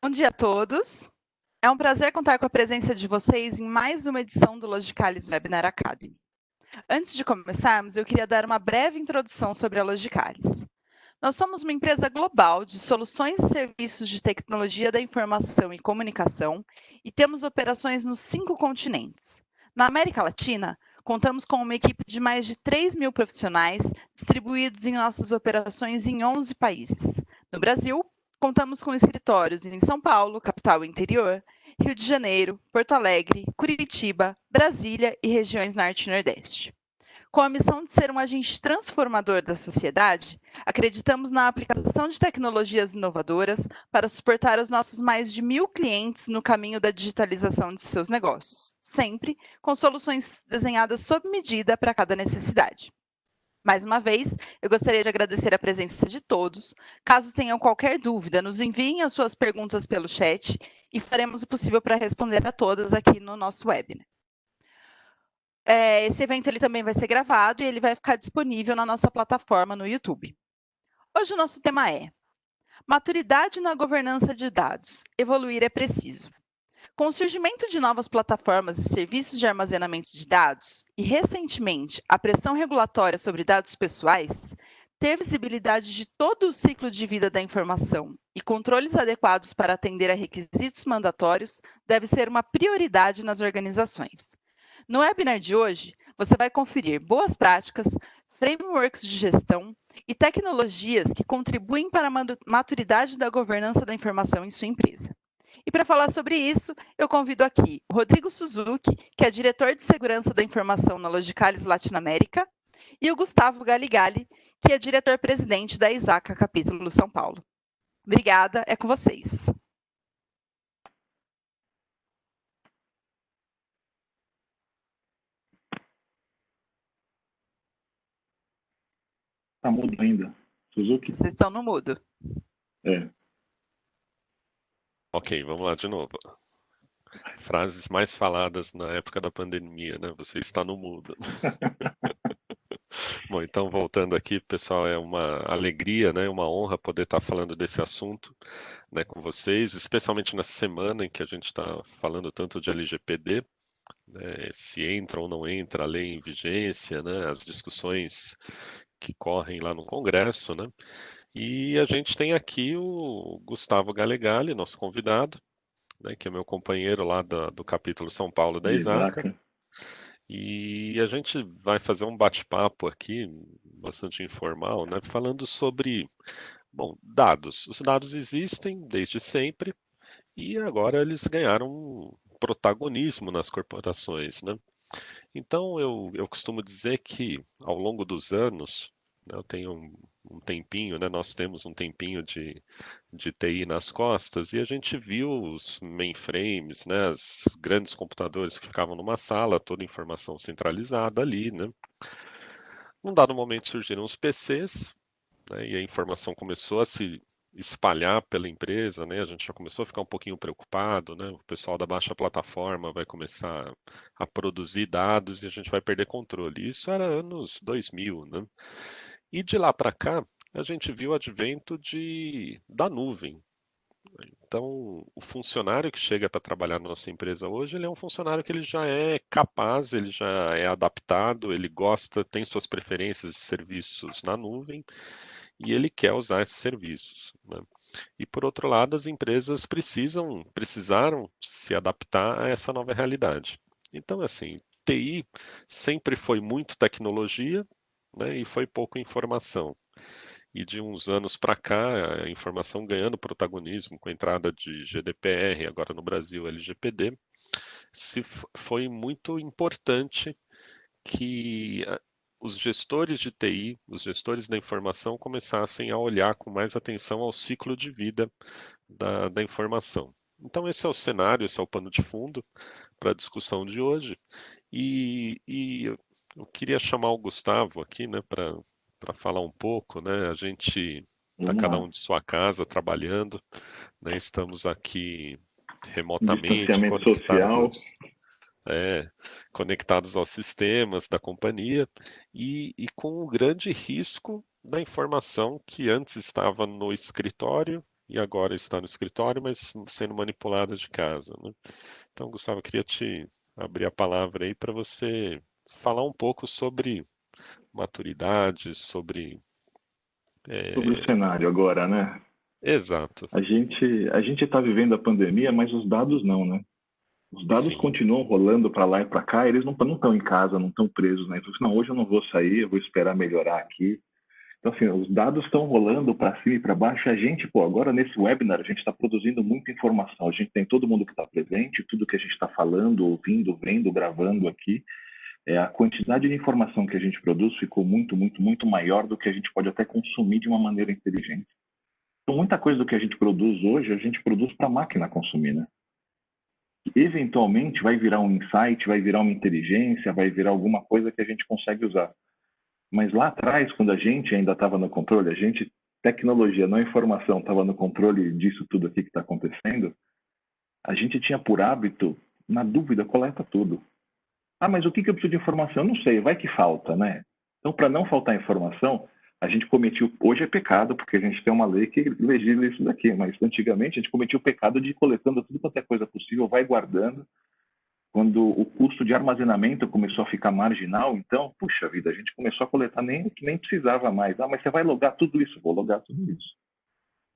Bom dia a todos. É um prazer contar com a presença de vocês em mais uma edição do Logicalis Webinar Academy. Antes de começarmos, eu queria dar uma breve introdução sobre a Logicalis. Nós somos uma empresa global de soluções e serviços de tecnologia da informação e comunicação e temos operações nos 5 continentes. Na América Latina, contamos com uma equipe de mais de 3.000 profissionais distribuídos em nossas operações em 11 países. No Brasil, contamos com escritórios em São Paulo, capital e interior, Rio de Janeiro, Porto Alegre, Curitiba, Brasília e regiões Norte e Nordeste. Com a missão de ser um agente transformador da sociedade, acreditamos na aplicação de tecnologias inovadoras para suportar os nossos mais de 1.000 clientes no caminho da digitalização de seus negócios, sempre com soluções desenhadas sob medida para cada necessidade. Mais uma vez, eu gostaria de agradecer a presença de todos. Caso tenham qualquer dúvida, nos enviem as suas perguntas pelo chat e faremos o possível para responder a todas aqui no nosso webinar. Esse evento ele também vai ser gravado e ele vai ficar disponível na nossa plataforma no YouTube. Hoje o nosso tema é Maturidade na governança de dados. Evoluir é preciso. Com o surgimento de novas plataformas e serviços de armazenamento de dados e, recentemente, a pressão regulatória sobre dados pessoais, ter visibilidade de todo o ciclo de vida da informação e controles adequados para atender a requisitos mandatórios deve ser uma prioridade nas organizações. No webinar de hoje, você vai conferir boas práticas, frameworks de gestão e tecnologias que contribuem para a maturidade da governança da informação em sua empresa. E para falar sobre isso, eu convido aqui o Rodrigo Suzuki, que é diretor de segurança da informação na Logicalis Latinoamérica, e o Gustavo Galigali, que é diretor-presidente da ISACA Capítulo São Paulo. Obrigada, é com vocês. Tá mudo ainda. Suzuki? Vocês estão no mudo. Ok, vamos lá de novo. Frases mais faladas na época da pandemia, né? Você está no mudo. Bom, então voltando aqui, pessoal, é uma alegria, né? Uma honra poder estar falando desse assunto, né, com vocês, especialmente nessa semana em que a gente está falando tanto de LGPD, né, se entra ou não entra a lei em vigência, né? As discussões que correm lá no Congresso, né? E a gente tem aqui o Gustavo Galegali, nosso convidado, né, que é meu companheiro lá do capítulo São Paulo da ISACA. E a gente vai fazer um bate-papo aqui, bastante informal, né, falando sobre, bom, dados. Os dados existem desde sempre e agora eles ganharam um protagonismo nas corporações, né? Então eu costumo dizer que ao longo dos anos, né, eu tenho um tempinho, né, nós temos um tempinho de TI nas costas e a gente viu os mainframes, né, os grandes computadores que ficavam numa sala, toda a informação centralizada ali, né? Num dado momento surgiram os PCs, né, e a informação começou a se espalhar pela empresa, né? A gente já começou a ficar um pouquinho preocupado, né? O pessoal da baixa plataforma vai começar a produzir dados e a gente vai perder controle. Isso era anos 2000, né? E de lá para cá, a gente viu o advento da nuvem. Então, o funcionário que chega para trabalhar na nossa empresa hoje, ele é um funcionário que ele já é capaz, ele já é adaptado, ele gosta, tem suas preferências de serviços na nuvem e ele quer usar esses serviços, né? E por outro lado, as empresas precisaram se adaptar a essa nova realidade. Então, assim, TI sempre foi muito tecnologia, né, e foi pouco informação. E de uns anos para cá, a informação ganhando protagonismo com a entrada de GDPR, agora no Brasil LGPD, foi muito importante que os gestores de TI, os gestores da informação, começassem a olhar com mais atenção ao ciclo de vida da informação. Então, esse é o cenário, esse é o pano de fundo para a discussão de hoje. E eu queria chamar o Gustavo aqui, né, para falar um pouco, né? A gente está cada um de sua casa trabalhando, né? Estamos aqui remotamente conectados aos sistemas da companhia e com o grande risco da informação que antes estava no escritório e agora está no escritório, mas sendo manipulada de casa, né? Então, Gustavo, eu queria te abrir a palavra aí para você falar um pouco sobre maturidade, sobre. Sobre o cenário agora, né? Exato, A gente está vivendo a pandemia, mas os dados não, né? Os dados sim, continuam rolando para lá e para cá, eles não estão em casa, não estão presos, né? Então, não, hoje eu não vou sair, eu vou esperar melhorar aqui. Então, assim, os dados estão rolando para cima e para baixo. A gente, pô, agora nesse webinar, a gente está produzindo muita informação. A gente tem todo mundo que está presente, tudo que a gente está falando, ouvindo, vendo, gravando aqui. A quantidade de informação que a gente produz ficou muito, muito, muito maior do que a gente pode até consumir de uma maneira inteligente. Então, muita coisa do que a gente produz hoje, a gente produz para a máquina consumir, né? Eventualmente vai virar um insight, vai virar uma inteligência, vai virar alguma coisa que a gente consegue usar. Mas lá atrás, quando a gente ainda estava no controle, a gente, tecnologia, não informação, estava no controle disso tudo aqui que está acontecendo, a gente tinha por hábito, na dúvida, coleta tudo. Ah, mas o que eu preciso de informação? Eu não sei, vai que falta, né? Então, para não faltar informação, a gente cometiu, hoje é pecado, porque a gente tem uma lei que legisla isso daqui, mas antigamente a gente cometia o pecado de ir coletando tudo quanto é coisa possível, vai guardando. Quando o custo de armazenamento começou a ficar marginal, então, puxa vida, a gente começou a coletar nem que nem precisava mais. Ah, mas você vai logar tudo isso? Vou logar tudo isso.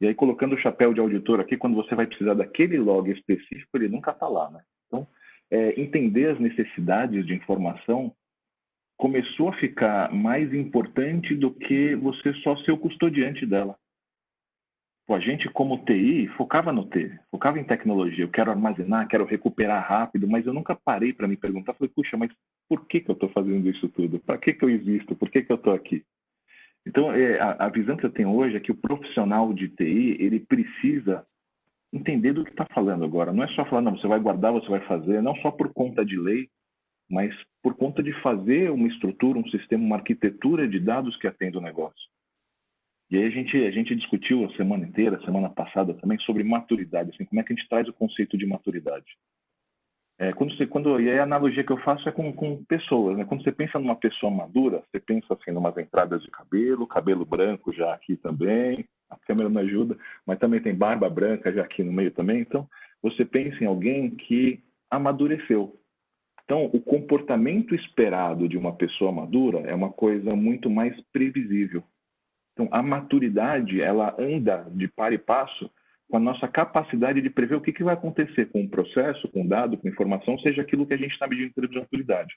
E aí, colocando o chapéu de auditor aqui, quando você vai precisar daquele log específico, ele nunca está lá, né? Então, entender as necessidades de informação começou a ficar mais importante do que você só ser o custodiante dela. Pô, a gente, como TI, focava no T, focava em tecnologia. Eu quero armazenar, quero recuperar rápido, mas eu nunca parei para me perguntar. Falei, puxa, mas por que eu estou fazendo isso tudo? Para que eu existo? Por que eu estou aqui? Então, a visão que eu tenho hoje é que o profissional de TI, ele precisa entender do que está falando agora. Não é só falar, não, você vai guardar, você vai fazer, não só por conta de lei, mas por conta de fazer uma estrutura, um sistema, uma arquitetura de dados que atenda o negócio. E aí a gente discutiu a semana inteira, semana passada também, sobre maturidade, assim, como é que a gente traz o conceito de maturidade. E aí a analogia que eu faço é com pessoas, né? Quando você pensa numa pessoa madura, você pensa assim, numas entradas de cabelo branco já aqui também, a câmera não ajuda, mas também tem barba branca já aqui no meio também. Então, você pensa em alguém que amadureceu. Então, o comportamento esperado de uma pessoa madura é uma coisa muito mais previsível. Então, a maturidade, ela anda de par e passo com a nossa capacidade de prever o que vai acontecer com o processo, com o dado, com a informação, seja aquilo que a gente está medindo em termos de maturidade.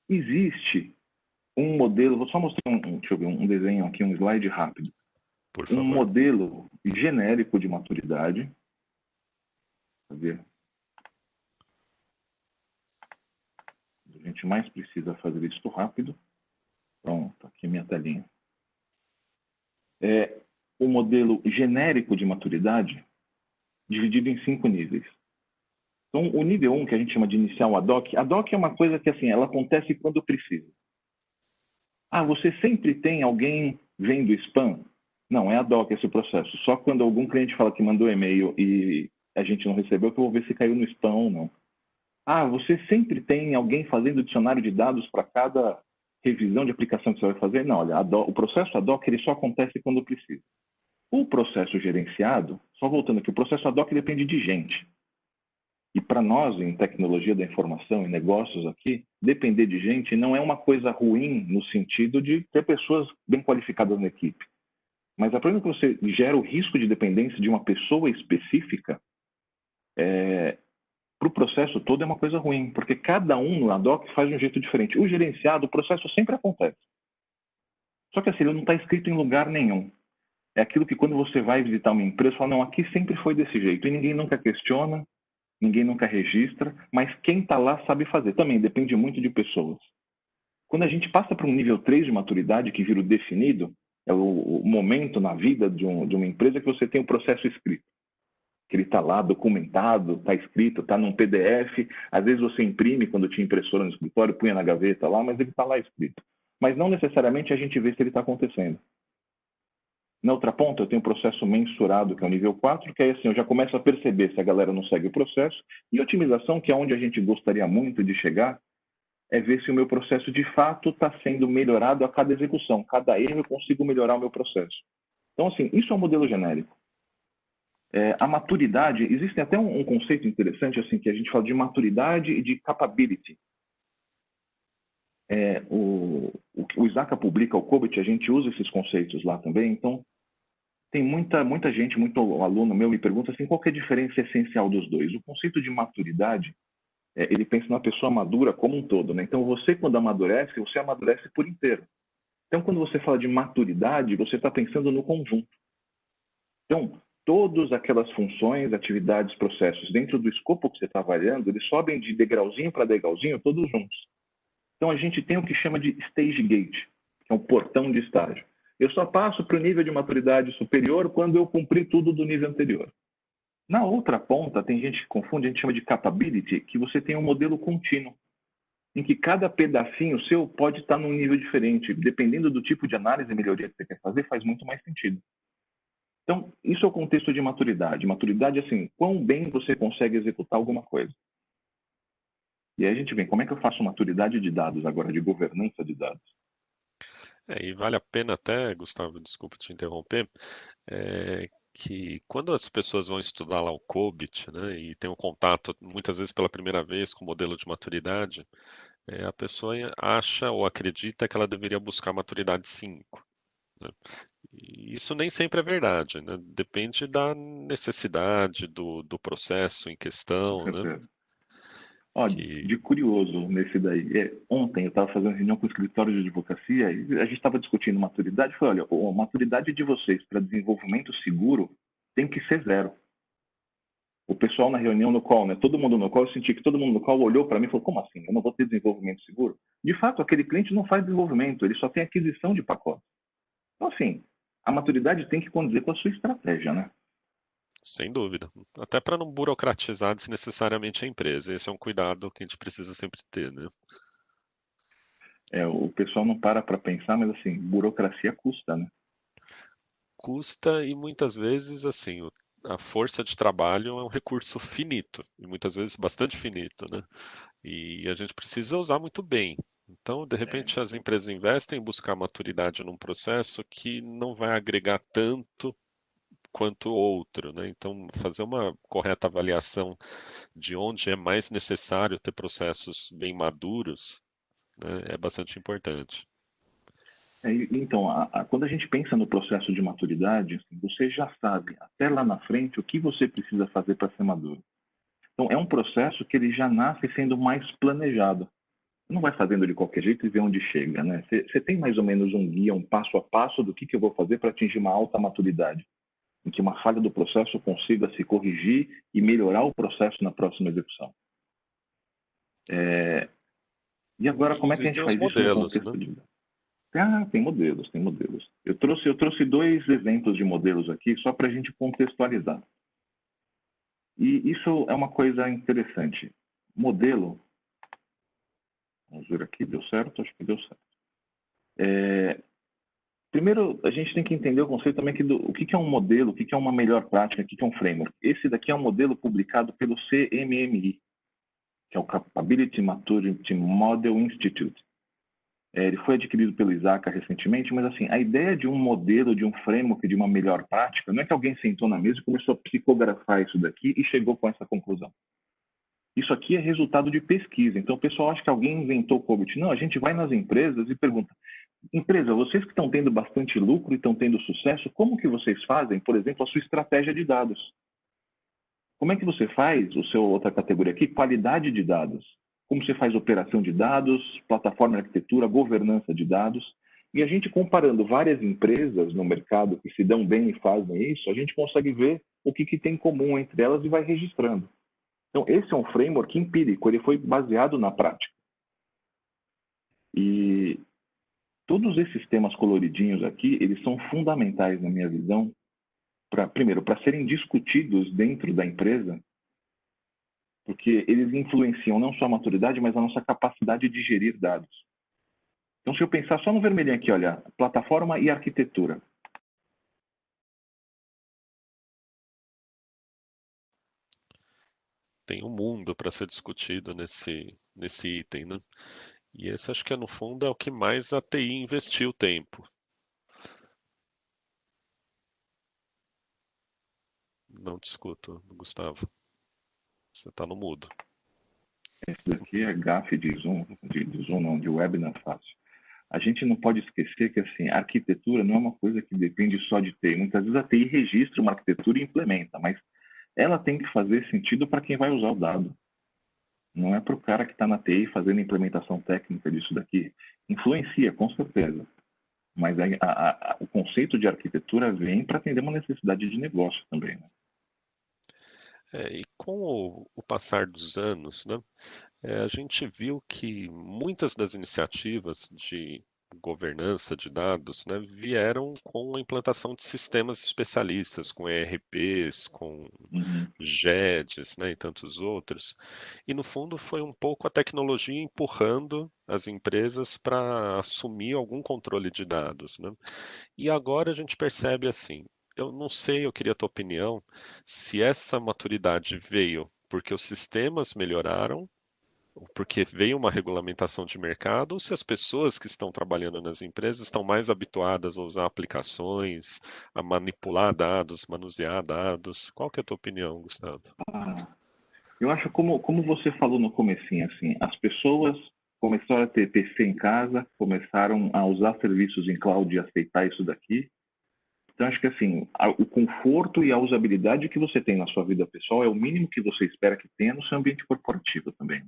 Existe um modelo, vou só mostrar deixa eu ver, um desenho aqui, um slide rápido. por favor. Um modelo genérico de maturidade. Deixa eu ver. A gente mais precisa fazer isso rápido. Pronto, aqui minha telinha. O modelo genérico de maturidade dividido em 5 níveis. Então, o nível 1, que a gente chama de inicial ad hoc é uma coisa que, assim, ela acontece quando precisa. Ah, você sempre tem alguém vendo spam? Não, é ad hoc esse processo. Só quando algum cliente fala que mandou e-mail e a gente não recebeu, que eu vou ver se caiu no spam ou não. Ah, você sempre tem alguém fazendo dicionário de dados para cada revisão de aplicação que você vai fazer? Não, olha, o processo ad hoc ele só acontece quando precisa. O processo gerenciado, só voltando aqui, o processo ad hoc depende de gente. E para nós, em tecnologia da informação, em negócios aqui, depender de gente não é uma coisa ruim no sentido de ter pessoas bem qualificadas na equipe. Mas a partir que você gera o risco de dependência de uma pessoa específica, para o processo todo é uma coisa ruim, porque cada um no ad hoc faz de um jeito diferente. O gerenciado, o processo sempre acontece. Só que assim, ele não está escrito em lugar nenhum. É aquilo que quando você vai visitar uma empresa, fala, não, aqui sempre foi desse jeito. E ninguém nunca questiona, ninguém nunca registra, mas quem está lá sabe fazer. Também depende muito de pessoas. Quando a gente passa para um nível 3 de maturidade, que vira o definido, é o momento na vida de uma empresa que você tem o processo escrito. Que ele está lá documentado, está escrito, está num PDF. Às vezes você imprime quando tinha impressora no escritório, punha na gaveta lá, mas ele está lá escrito. Mas não necessariamente a gente vê se ele está acontecendo. Na outra ponta, eu tenho o processo mensurado, que é o nível 4, que aí assim, eu já começo a perceber se a galera não segue o processo. E otimização, que é onde a gente gostaria muito de chegar, é ver se o meu processo de fato está sendo melhorado a cada execução. Cada erro eu consigo melhorar o meu processo. Então, assim, isso é um modelo genérico. A maturidade, existe até um conceito interessante assim que a gente fala de maturidade e de capability. O Zacka publica o COBIT, a gente usa esses conceitos lá também, então tem muita gente, muito aluno meu me pergunta assim, qual que é a diferença essencial dos dois? O conceito de maturidade, ele pensa numa pessoa madura como um todo, né? Então você quando amadurece, você amadurece por inteiro. Então quando você fala de maturidade, você está pensando no conjunto. Então, todas aquelas funções, atividades, processos dentro do escopo que você está avaliando, eles sobem de degrauzinho para degrauzinho, todos juntos. Então, a gente tem o que chama de stage gate, que é um portão de estágio. Eu só passo para o nível de maturidade superior quando eu cumprir tudo do nível anterior. Na outra ponta, tem gente que confunde, a gente chama de capability, que você tem um modelo contínuo, em que cada pedacinho seu pode estar num nível diferente. Dependendo do tipo de análise e melhoria que você quer fazer, faz muito mais sentido. Então, isso é o contexto de maturidade. Maturidade é assim, quão bem você consegue executar alguma coisa. E aí a gente vem, como é que eu faço maturidade de dados agora, de governança de dados? E vale a pena até, Gustavo, desculpa te interromper, que quando as pessoas vão estudar lá o COBIT, né, e tem um contato muitas vezes pela primeira vez com o modelo de maturidade, a pessoa acha ou acredita que ela deveria buscar maturidade 5, né? E isso nem sempre é verdade, né? Depende da necessidade do processo em Com questão, né? certeza. Ó, Que de curioso nesse daí, ontem eu estava fazendo reunião com o escritório de advocacia e a gente estava discutindo maturidade. Eu falei, olha, a maturidade de vocês para desenvolvimento seguro tem que ser 0. O pessoal na reunião no call, né? Todo mundo no call, eu senti que todo mundo no call olhou para mim e falou, como assim? Eu não vou ter desenvolvimento seguro? De fato, aquele cliente não faz desenvolvimento, ele só tem aquisição de pacote. Então, assim, a maturidade tem que condizer com a sua estratégia, né? sem dúvida. Até para não burocratizar desnecessariamente a empresa. Esse é um cuidado que a gente precisa sempre ter, né? O pessoal não para pensar, mas assim, burocracia custa, né? Custa e muitas vezes, assim, a força de trabalho é um recurso finito, e muitas vezes bastante finito, né? E a gente precisa usar muito bem. Então, de repente, as empresas investem em buscar maturidade num processo que não vai agregar tanto quanto outro, né? Então, fazer uma correta avaliação de onde é mais necessário ter processos bem maduros, né, é bastante importante. Então, quando a gente pensa no processo de maturidade, assim, você já sabe até lá na frente o que você precisa fazer para ser maduro. Então, é um processo que ele já nasce sendo mais planejado. Você não vai fazendo de qualquer jeito e ver onde chega, né? Você tem mais ou menos um guia, um passo a passo do que eu vou fazer para atingir uma alta maturidade, em que uma falha do processo consiga se corrigir e melhorar o processo na próxima execução. E agora, E como é que a gente existem os faz isso no modelos, né? contexto de... tem modelos, tem modelos. Eu trouxe 2 exemplos de modelos aqui, só para a gente contextualizar. E isso é uma coisa interessante. Modelo, vamos ver aqui, deu certo? Acho que deu certo. Primeiro, a gente tem que entender o conceito também o que é um modelo, o que é uma melhor prática, o que é um framework. Esse daqui é um modelo publicado pelo CMMI, que é o Capability Maturity Model Institute. Ele foi adquirido pelo Zacka recentemente, mas assim, a ideia de um modelo, de um framework, de uma melhor prática, não é que alguém sentou na mesa e começou a psicografar isso daqui e chegou com essa conclusão. Isso aqui é resultado de pesquisa. Então, o pessoal acha que alguém inventou o COBIT. Não, a gente vai nas empresas e pergunta, empresa, vocês que estão tendo bastante lucro e estão tendo sucesso, como que vocês fazem, por exemplo, a sua estratégia de dados? Como é que você faz, outra categoria aqui, qualidade de dados? Como você faz operação de dados, plataforma de arquitetura, governança de dados? E a gente comparando várias empresas no mercado que se dão bem e fazem isso, a gente consegue ver o que tem em comum entre elas e vai registrando. Então, esse é um framework empírico, ele foi baseado na prática. E todos esses temas coloridinhos aqui, eles são fundamentais, na minha visão, primeiro, para serem discutidos dentro da empresa, porque eles influenciam não só a maturidade, mas a nossa capacidade de gerir dados. Então, se eu pensar só no vermelhinho aqui, olha, plataforma e arquitetura. Tem um mundo para ser discutido nesse item, né? E esse acho que no fundo é o que mais a TI investiu tempo. Não te escuto, Gustavo. Você está no mudo. Esse daqui é gafe de Zoom, de Zoom não, de webinar fácil. A gente não pode esquecer que assim, a arquitetura não é uma coisa que depende só de TI. Muitas vezes a TI registra uma arquitetura e implementa, mas ela tem que fazer sentido para quem vai usar o dado. Não é para o cara que está na TI fazendo a implementação técnica disso daqui. Influencia, com certeza. Mas o conceito de arquitetura vem para atender uma necessidade de negócio também, né? E com o passar dos anos, né, a gente viu que muitas das iniciativas de governança de dados, né, vieram com a implantação de sistemas especialistas, com ERPs, com GEDs, né, e tantos outros. E no fundo foi um pouco a tecnologia empurrando as empresas para assumir algum controle de dados, né? E agora a gente percebe assim, eu não sei, eu queria a tua opinião, se essa maturidade veio porque os sistemas melhoraram, ou porque veio uma regulamentação de mercado, ou se as pessoas que estão trabalhando nas empresas estão mais habituadas a usar aplicações, a manipular dados, manusear dados. Qual que é a tua opinião, Gustavo? Eu acho como você falou no comecinho, assim, as pessoas começaram a ter PC em casa, começaram a usar serviços em cloud e aceitar isso daqui. Então, acho que assim, o conforto e a usabilidade que você tem na sua vida pessoal é o mínimo que você espera que tenha no seu ambiente corporativo também.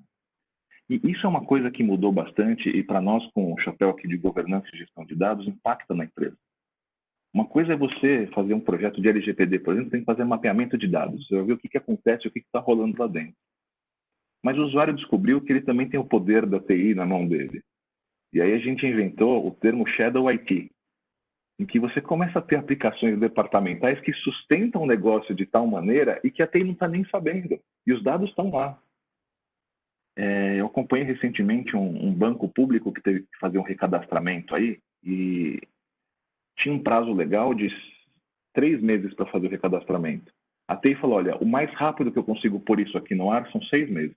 E isso é uma coisa que mudou bastante e para nós, com o chapéu aqui de governança e gestão de dados, impacta na empresa. Uma coisa é você fazer um projeto de LGPD, por exemplo, tem que fazer mapeamento de dados. Você vai ver o que acontece, o que está rolando lá dentro. Mas o usuário descobriu que ele também tem o poder da TI na mão dele. E aí a gente inventou o termo Shadow IT, em que você começa a ter aplicações departamentais que sustentam o negócio de tal maneira e que a TI não está nem sabendo. E os dados estão lá. Eu acompanhei recentemente um banco público que teve que fazer um recadastramento aí e tinha um prazo legal de 3 meses para fazer o recadastramento. A TI falou, olha, o mais rápido que eu consigo pôr isso aqui no ar são 6 meses.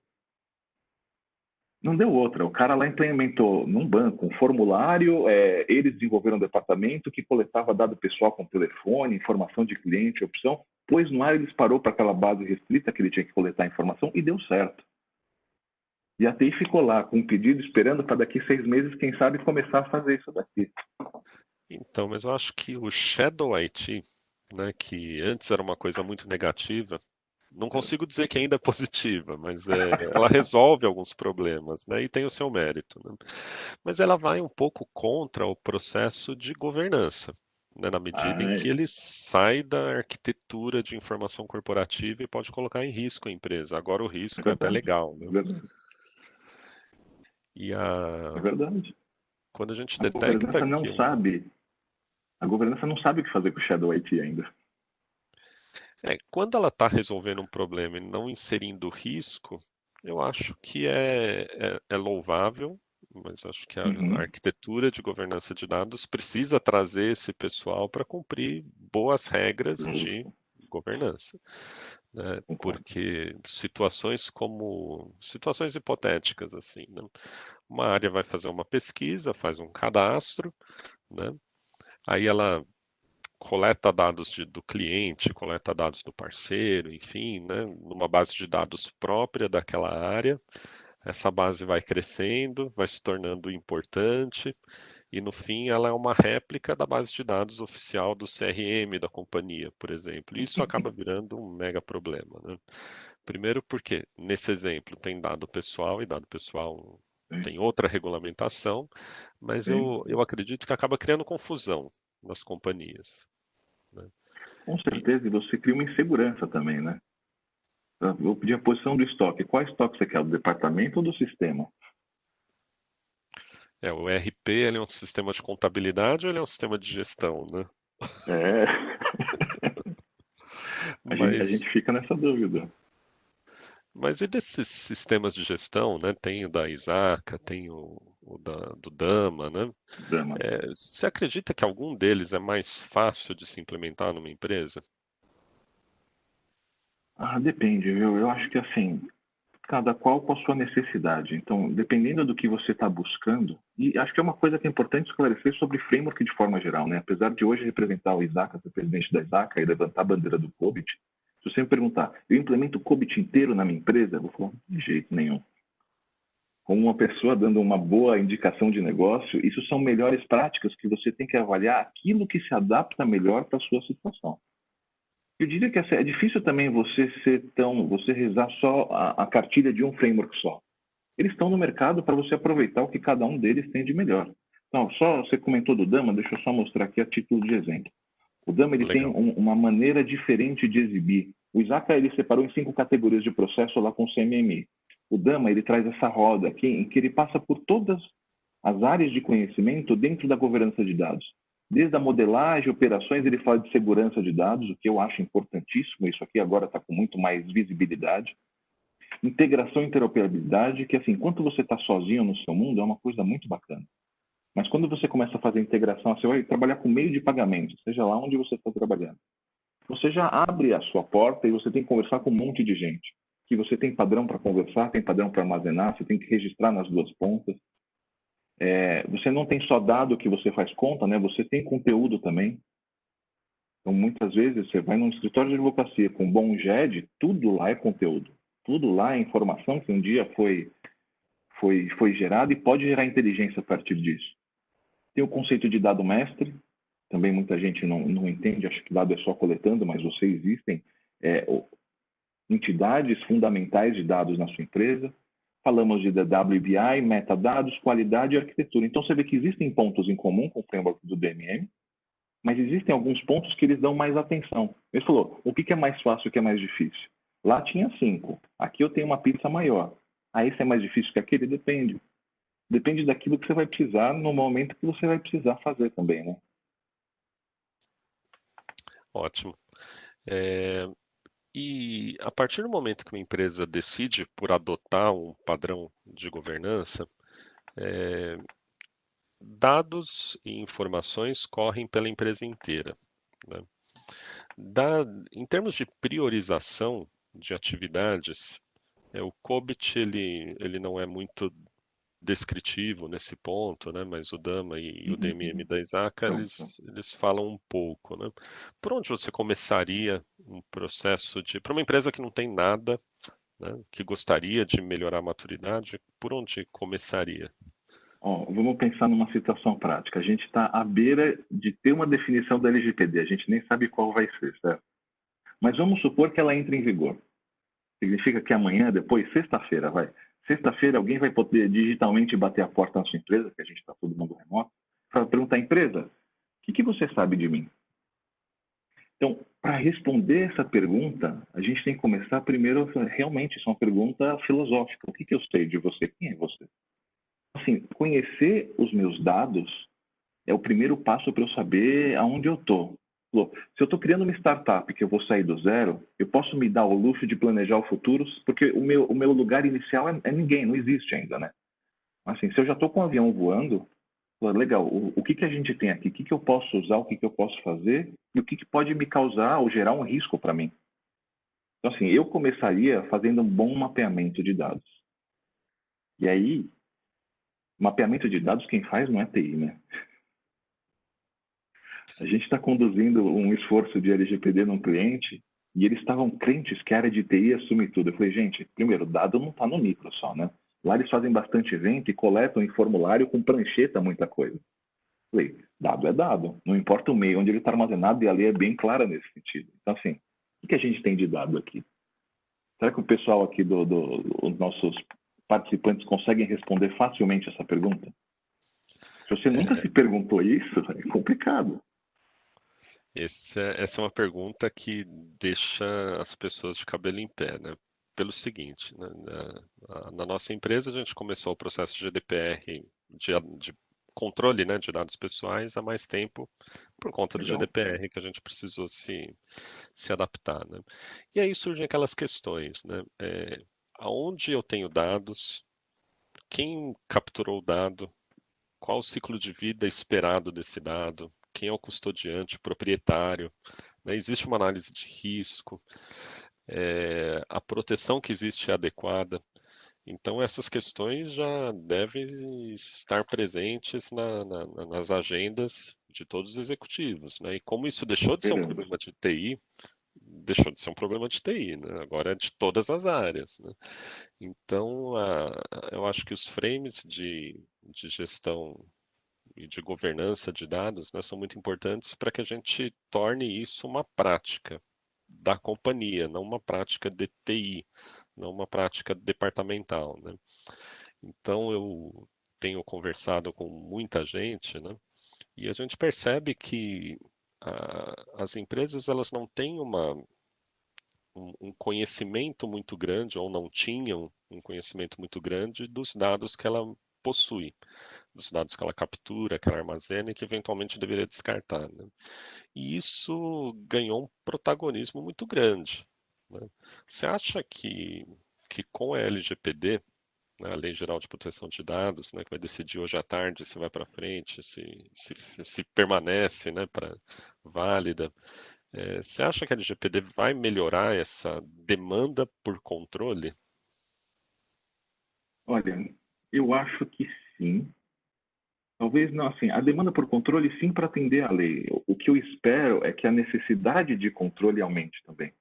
Não deu outra. O cara lá implementou num banco um formulário, eles desenvolveram um departamento que coletava dado pessoal com telefone, informação de cliente, opção, pôs no ar e disparou para aquela base restrita que ele tinha que coletar informação e deu certo. E a TI ficou lá com um pedido esperando para daqui 6 meses, quem sabe, começar a fazer isso daqui. Então, mas eu acho que o Shadow IT, né, que antes era uma coisa muito negativa, não consigo dizer que ainda é positiva, mas ela resolve alguns problemas, né, e tem o seu mérito, né? Mas ela vai um pouco contra o processo de governança, né, na medida em que ele sai da arquitetura de informação corporativa e pode colocar em risco a empresa. Agora o risco é até legal, né? É verdade. Quando a gente A detecta governança não sabe. A governança não sabe o que fazer com o Shadow IT ainda. Quando ela está resolvendo um problema e não inserindo risco, eu acho que é louvável, mas acho que a arquitetura de governança de dados precisa trazer esse pessoal para cumprir boas regras de governança, né? Porque situações hipotéticas assim, né? Uma área vai fazer uma pesquisa, faz um cadastro, né? Aí ela coleta dados do cliente, coleta dados do parceiro, enfim, né, numa base de dados própria daquela área. Essa base vai crescendo, vai se tornando importante e no fim ela é uma réplica da base de dados oficial do CRM da companhia, por exemplo. Isso acaba virando um mega problema, né? Primeiro porque, nesse exemplo, tem dado pessoal e dado pessoal tem outra regulamentação, mas eu acredito que acaba criando confusão nas companhias. Né? Com certeza, e você cria uma insegurança também, né? Eu vou pedir a posição do estoque. Qual estoque você quer, do departamento ou do sistema? O ERP ele é um sistema de contabilidade ou ele é um sistema de gestão, né? A gente fica nessa dúvida. Mas e desses sistemas de gestão, né? Tem o da Isaca, tem o do Dama, né? Dama. Você acredita que algum deles é mais fácil de se implementar numa empresa? Depende, viu? Eu acho que assim, cada qual com a sua necessidade. Então, dependendo do que você está buscando, e acho que é uma coisa que é importante esclarecer sobre framework de forma geral, né? Apesar de hoje representar o Isaca, ser presidente da Isaca e levantar a bandeira do COBIT, Se você me perguntar, eu implemento o COBIT inteiro na minha empresa? Eu vou falar, de jeito nenhum. Com uma pessoa dando uma boa indicação de negócio, isso são melhores práticas que você tem que avaliar aquilo que se adapta melhor para a sua situação. Eu diria que é difícil também você rezar só a cartilha de um framework só. Eles estão no mercado para você aproveitar o que cada um deles tem de melhor. Então, você comentou do Dama, deixa eu só mostrar aqui a título de exemplo. O Dama ele tem uma maneira diferente de exibir. O Isaka ele separou em 5 categorias de processo lá com o CMMI. O Dama ele traz essa roda aqui em que ele passa por todas as áreas de conhecimento dentro da governança de dados. Desde a modelagem, operações, ele fala de segurança de dados, o que eu acho importantíssimo. Isso aqui agora está com muito mais visibilidade. Integração e interoperabilidade, que assim, enquanto você está sozinho no seu mundo, é uma coisa muito bacana. Mas quando você começa a fazer integração, você vai trabalhar com meio de pagamento, seja lá onde você está trabalhando. Você já abre a sua porta e você tem que conversar com um monte de gente. Que você tem padrão para conversar, tem padrão para armazenar, você tem que registrar nas duas pontas. Você não tem só dado que você faz conta, né? Você tem conteúdo também. Então, muitas vezes, você vai num escritório de advocacia com um bom GED, tudo lá é conteúdo. Tudo lá é informação que um dia foi gerada e pode gerar inteligência a partir disso. Tem o conceito de dado mestre, também muita gente não entende, acha que dado é só coletando, mas você existem entidades fundamentais de dados na sua empresa. Falamos de DWBI, metadados, qualidade e arquitetura. Então, você vê que existem pontos em comum com o framework do DMM, mas existem alguns pontos que eles dão mais atenção. Ele falou, o que é mais fácil e o que é mais difícil? Lá tinha 5, aqui eu tenho uma pizza maior. Aí esse é mais difícil que aquele? Depende. Depende daquilo que você vai precisar no momento que você vai precisar fazer também, né? Ótimo. E a partir do momento que uma empresa decide por adotar um padrão de governança, dados e informações correm pela empresa inteira, né? Em termos de priorização de atividades, o COBIT ele não é muito descritivo nesse ponto, né? Mas o Dama e o DMM da Isaka, eles falam um pouco, né? Por onde você começaria um processo para uma empresa que não tem nada, né, que gostaria de melhorar a maturidade, por onde começaria? Vamos pensar numa situação prática. A gente está à beira de ter uma definição da LGPD, a gente nem sabe qual vai ser, certo? Mas vamos supor que ela entre em vigor. Significa que amanhã, depois, sexta-feira, Sexta-feira, alguém vai poder digitalmente bater a porta na sua empresa, que a gente está todo mundo remoto, para perguntar à empresa, o que você sabe de mim? Então, para responder essa pergunta, a gente tem que começar primeiro, realmente, isso é uma pergunta filosófica. O que eu sei de você? Quem é você? Assim, conhecer os meus dados é o primeiro passo para eu saber aonde eu estou. Se eu estou criando uma startup que eu vou sair do zero, eu posso me dar o luxo de planejar o futuro, porque o meu lugar inicial é ninguém, não existe ainda, né? Assim, se eu já estou com o avião voando, legal, o que a gente tem aqui? O que eu posso usar, o que eu posso fazer e o que pode me causar ou gerar um risco para mim? Então, assim, eu começaria fazendo um bom mapeamento de dados. E aí, mapeamento de dados quem faz não é TI, né? A gente está conduzindo um esforço de LGPD num cliente e eles estavam crentes que a área de TI assume tudo. Eu falei, gente, primeiro, dado não está no micro só, né? Lá eles fazem bastante evento e coletam em formulário com prancheta muita coisa. Eu falei, dado é dado, não importa o meio onde ele está armazenado, e a lei é bem clara nesse sentido. Então, assim, o que a gente tem de dado aqui? Será que o pessoal aqui os nossos participantes conseguem responder facilmente essa pergunta? Se você nunca se perguntou isso, é complicado. Essa é uma pergunta que deixa as pessoas de cabelo em pé, né? Pelo seguinte, né? Na nossa empresa a gente começou o processo de GDPR, de controle, né, de dados pessoais há mais tempo por conta do GDPR que a gente precisou se adaptar, né? E aí surgem aquelas questões, né? Aonde eu tenho dados, quem capturou o dado, qual o ciclo de vida esperado desse dado, quem é o custodiante, o proprietário, né? Existe uma análise de risco, a proteção que existe é adequada. Então, essas questões já devem estar presentes nas agendas de todos os executivos, né? E como isso deixou de ser um problema de TI, deixou de ser um problema de TI, né? Agora é de todas as áreas, né? Então, eu acho que os frames de gestão e de governança de dados, né, são muito importantes para que a gente torne isso uma prática da companhia, não uma prática de TI, não uma prática departamental, né? Então, eu tenho conversado com muita gente, né? E a gente percebe que as empresas elas não têm um conhecimento muito grande, ou não tinham um conhecimento muito grande dos dados que ela possui, dos dados que ela captura, que ela armazena e que eventualmente deveria descartar, né? E isso ganhou um protagonismo muito grande, né? Você acha que com a LGPD, né, a Lei Geral de Proteção de Dados, né, que vai decidir hoje à tarde se vai para frente, se permanece, né, válida. Você acha que a LGPD vai melhorar essa demanda por controle? Olha, eu acho que sim. Talvez não, assim, a demanda por controle sim para atender a lei. O que eu espero é que a necessidade de controle aumente também.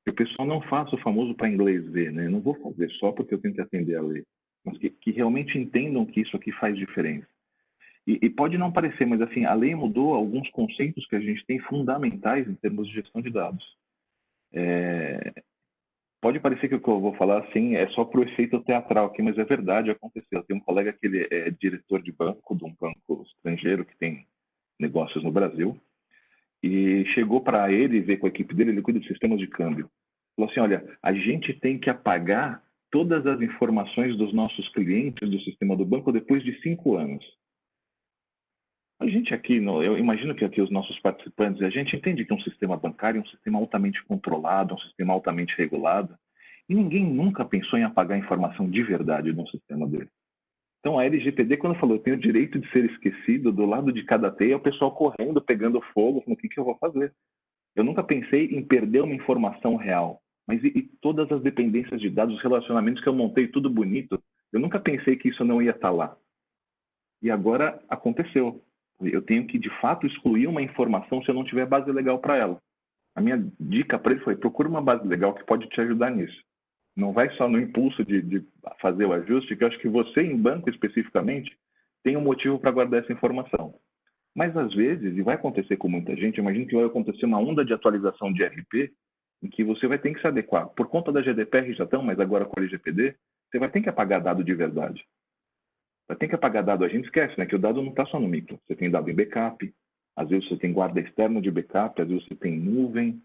Que o pessoal não faça o famoso para inglês ver, né? Eu não vou fazer só porque eu tenho que atender a lei, mas que realmente entendam que isso aqui faz diferença. E pode não parecer, mas assim, a lei mudou alguns conceitos que a gente tem fundamentais em termos de gestão de dados. É, pode parecer que o que eu vou falar assim é só para o efeito teatral aqui, mas é verdade, aconteceu. Eu tenho um colega que ele é diretor de banco, de um banco estrangeiro que tem negócios no Brasil, e chegou para ele ver com a equipe dele, ele cuida de sistemas de câmbio. Falou assim, olha, a gente tem que apagar todas as informações dos nossos clientes do sistema do banco depois de 5 anos. A gente aqui, eu imagino que aqui os nossos participantes, a gente entende que um sistema bancário é um sistema altamente controlado, um sistema altamente regulado, e ninguém nunca pensou em apagar a informação de verdade de um sistema dele. Então a LGPD, quando falou, eu tenho o direito de ser esquecido, do lado de cada teia, o pessoal correndo, pegando fogo, falando, o que eu vou fazer? Eu nunca pensei em perder uma informação real, mas e todas as dependências de dados, os relacionamentos que eu montei, tudo bonito, eu nunca pensei que isso não ia estar lá. E agora aconteceu. Eu tenho que, de fato, excluir uma informação se eu não tiver base legal para ela. A minha dica para ele foi: procura uma base legal que pode te ajudar nisso. Não vai só no impulso de fazer o ajuste, que eu acho que você, em banco especificamente, tem um motivo para guardar essa informação. Mas, às vezes, e vai acontecer com muita gente, eu imagino que vai acontecer uma onda de atualização de RP, em que você vai ter que se adequar. Por conta da GDPR já estão, mas agora com a LGPD, você vai ter que apagar dado de verdade. Tem que apagar dado, a gente esquece, né? Que o dado não está só no micro. Você tem dado em backup, às vezes você tem guarda externa de backup, às vezes você tem nuvem.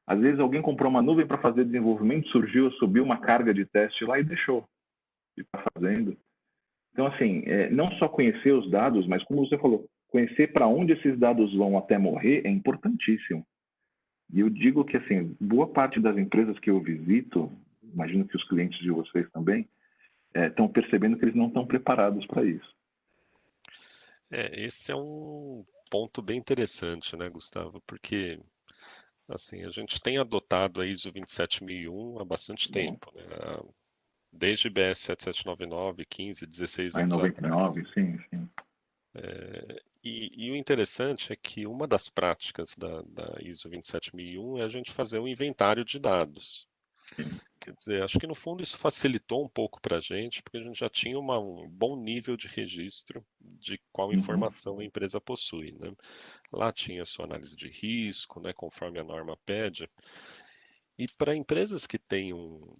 Às vezes alguém comprou uma nuvem para fazer desenvolvimento, surgiu, subiu uma carga de teste lá e deixou. E está fazendo. Então, assim, não só conhecer os dados, mas como você falou, conhecer para onde esses dados vão até morrer é importantíssimo. E eu digo que, assim, boa parte das empresas que eu visito, imagino que os clientes de vocês também, estão percebendo que eles não estão preparados para isso. Esse é um ponto bem interessante, né, Gustavo? Porque assim, a gente tem adotado a ISO 27001 há bastante tempo, né? Desde BS 7799, 15, 16 Aí, anos 99, atrás. sim, sim. E o interessante é que uma das práticas da ISO 27001 é a gente fazer um inventário de dados. Sim. Quer dizer, acho que no fundo isso facilitou um pouco para a gente, porque a gente já tinha um bom nível de registro de qual Uhum. informação a empresa possui, né? Lá tinha sua análise de risco, né, conforme a norma pede. E para empresas que têm um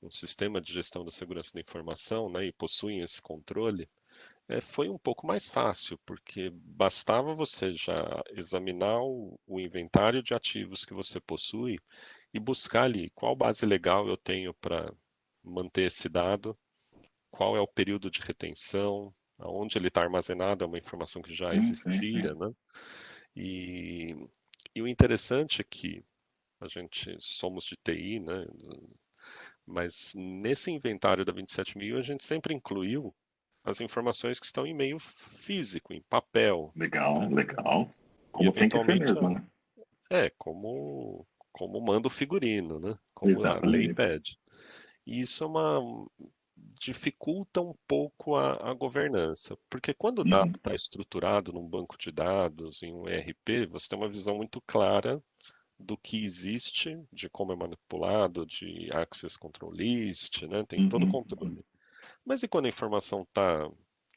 sistema de gestão da segurança da informação, né, e possuem esse controle, foi um pouco mais fácil, porque bastava você já examinar o inventário de ativos que você possui e buscar ali qual base legal eu tenho para manter esse dado, qual é o período de retenção, aonde ele está armazenado, é uma informação que já Sim, sim, sim. existia, né? E, e o interessante é que a gente somos de TI, né? Mas nesse inventário da 27000 a gente sempre incluiu as informações que estão em meio físico, em papel, Legal, né? legal. E Como tem que ser eventualmente mesmo, né? como manda o figurino, né? Como a lei Exatamente. pede. E isso dificulta um pouco a governança, porque quando o dado Uhum. está estruturado num banco de dados, em um ERP, você tem uma visão muito clara do que existe, de como é manipulado, de access control list, né? Tem todo o controle. Mas e quando a informação está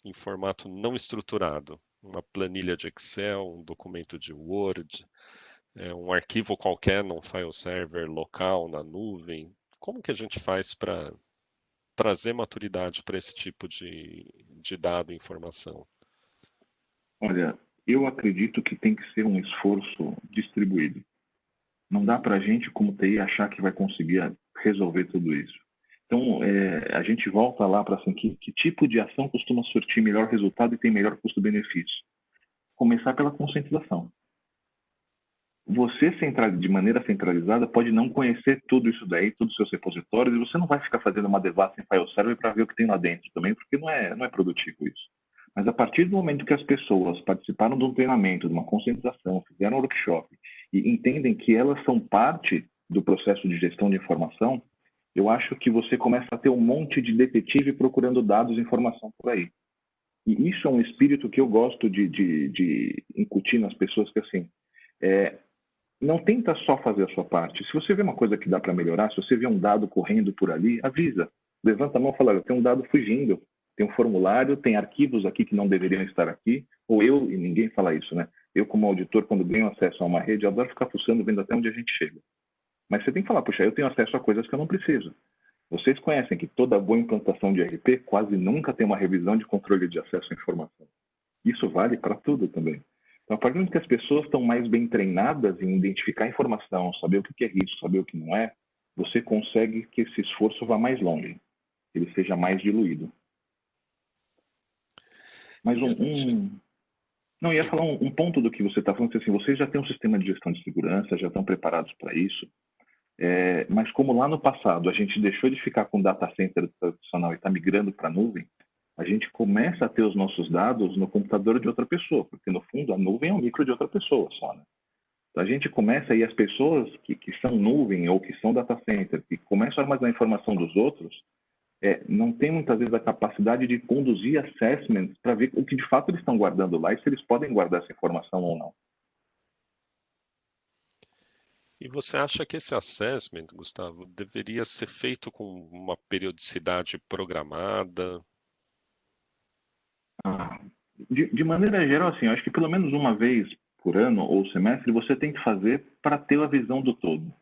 em formato não estruturado? Uma planilha de Excel, um documento de Word, um arquivo qualquer num file server local, na nuvem. Como que a gente faz para trazer maturidade para esse tipo de dado e informação? Olha, eu acredito que tem que ser um esforço distribuído. Não dá para a gente, como TI, achar que vai conseguir resolver tudo isso. Então, a gente volta lá para assim, que tipo de ação costuma surtir melhor resultado e tem melhor custo-benefício? Começar pela conscientização. Você, de maneira centralizada, pode não conhecer tudo isso daí, todos os seus repositórios, e você não vai ficar fazendo uma devassa em file server para ver o que tem lá dentro também, porque não é produtivo isso. Mas a partir do momento que as pessoas participaram de um treinamento, de uma conscientização, fizeram um workshop e entendem que elas são parte do processo de gestão de informação, eu acho que você começa a ter um monte de detetive procurando dados e informação por aí. E isso é um espírito que eu gosto de incutir nas pessoas, que assim, não tenta só fazer a sua parte. Se você vê uma coisa que dá para melhorar, se você vê um dado correndo por ali, avisa. Levanta a mão e fala, tem um dado fugindo, tem um formulário, tem arquivos aqui que não deveriam estar aqui, ou eu, e ninguém fala isso, né? Eu, como auditor, quando ganho acesso a uma rede, eu adoro ficar fuçando, vendo até onde a gente chega. Mas você tem que falar, puxa, eu tenho acesso a coisas que eu não preciso. Vocês conhecem que toda boa implantação de RP quase nunca tem uma revisão de controle de acesso à informação. Isso vale para tudo também. Então, a partir do momento que as pessoas estão mais bem treinadas em identificar informação, saber o que é risco, saber o que não é, você consegue que esse esforço vá mais longe, ele seja mais diluído. Mas não, ia falar um ponto do que você está falando, assim, vocês já têm um sistema de gestão de segurança, já estão preparados para isso, mas como lá no passado a gente deixou de ficar com data center tradicional e está migrando para a nuvem, a gente começa a ter os nossos dados no computador de outra pessoa, porque no fundo a nuvem é um micro de outra pessoa só, né? Então a gente começa, e as pessoas que são nuvem ou que são data center, que começam a armazenar a informação dos outros, não tem muitas vezes a capacidade de conduzir assessments para ver o que de fato eles estão guardando lá e se eles podem guardar essa informação ou não. E você acha que esse assessment, Gustavo, deveria ser feito com uma periodicidade programada? De maneira geral, assim, eu acho que pelo menos uma vez por ano ou semestre você tem que fazer para ter a visão do todo.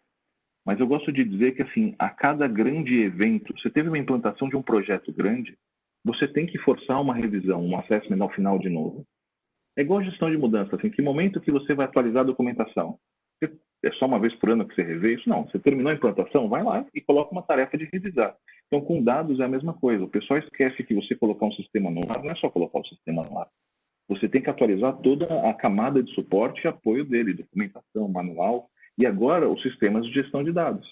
Mas eu gosto de dizer que, assim, a cada grande evento, você teve uma implantação de um projeto grande, você tem que forçar uma revisão, um assessment ao final de novo. É igual a gestão de mudança, assim, que momento que você vai atualizar a documentação? É só uma vez por ano que você revê isso? Não, você terminou a implantação, vai lá e coloca uma tarefa de revisar. Então, com dados é a mesma coisa. O pessoal esquece que você colocar um sistema no ar não é só colocar o sistema no ar. Você tem que atualizar toda a camada de suporte e apoio dele, documentação, manual, e agora os sistemas de gestão de dados.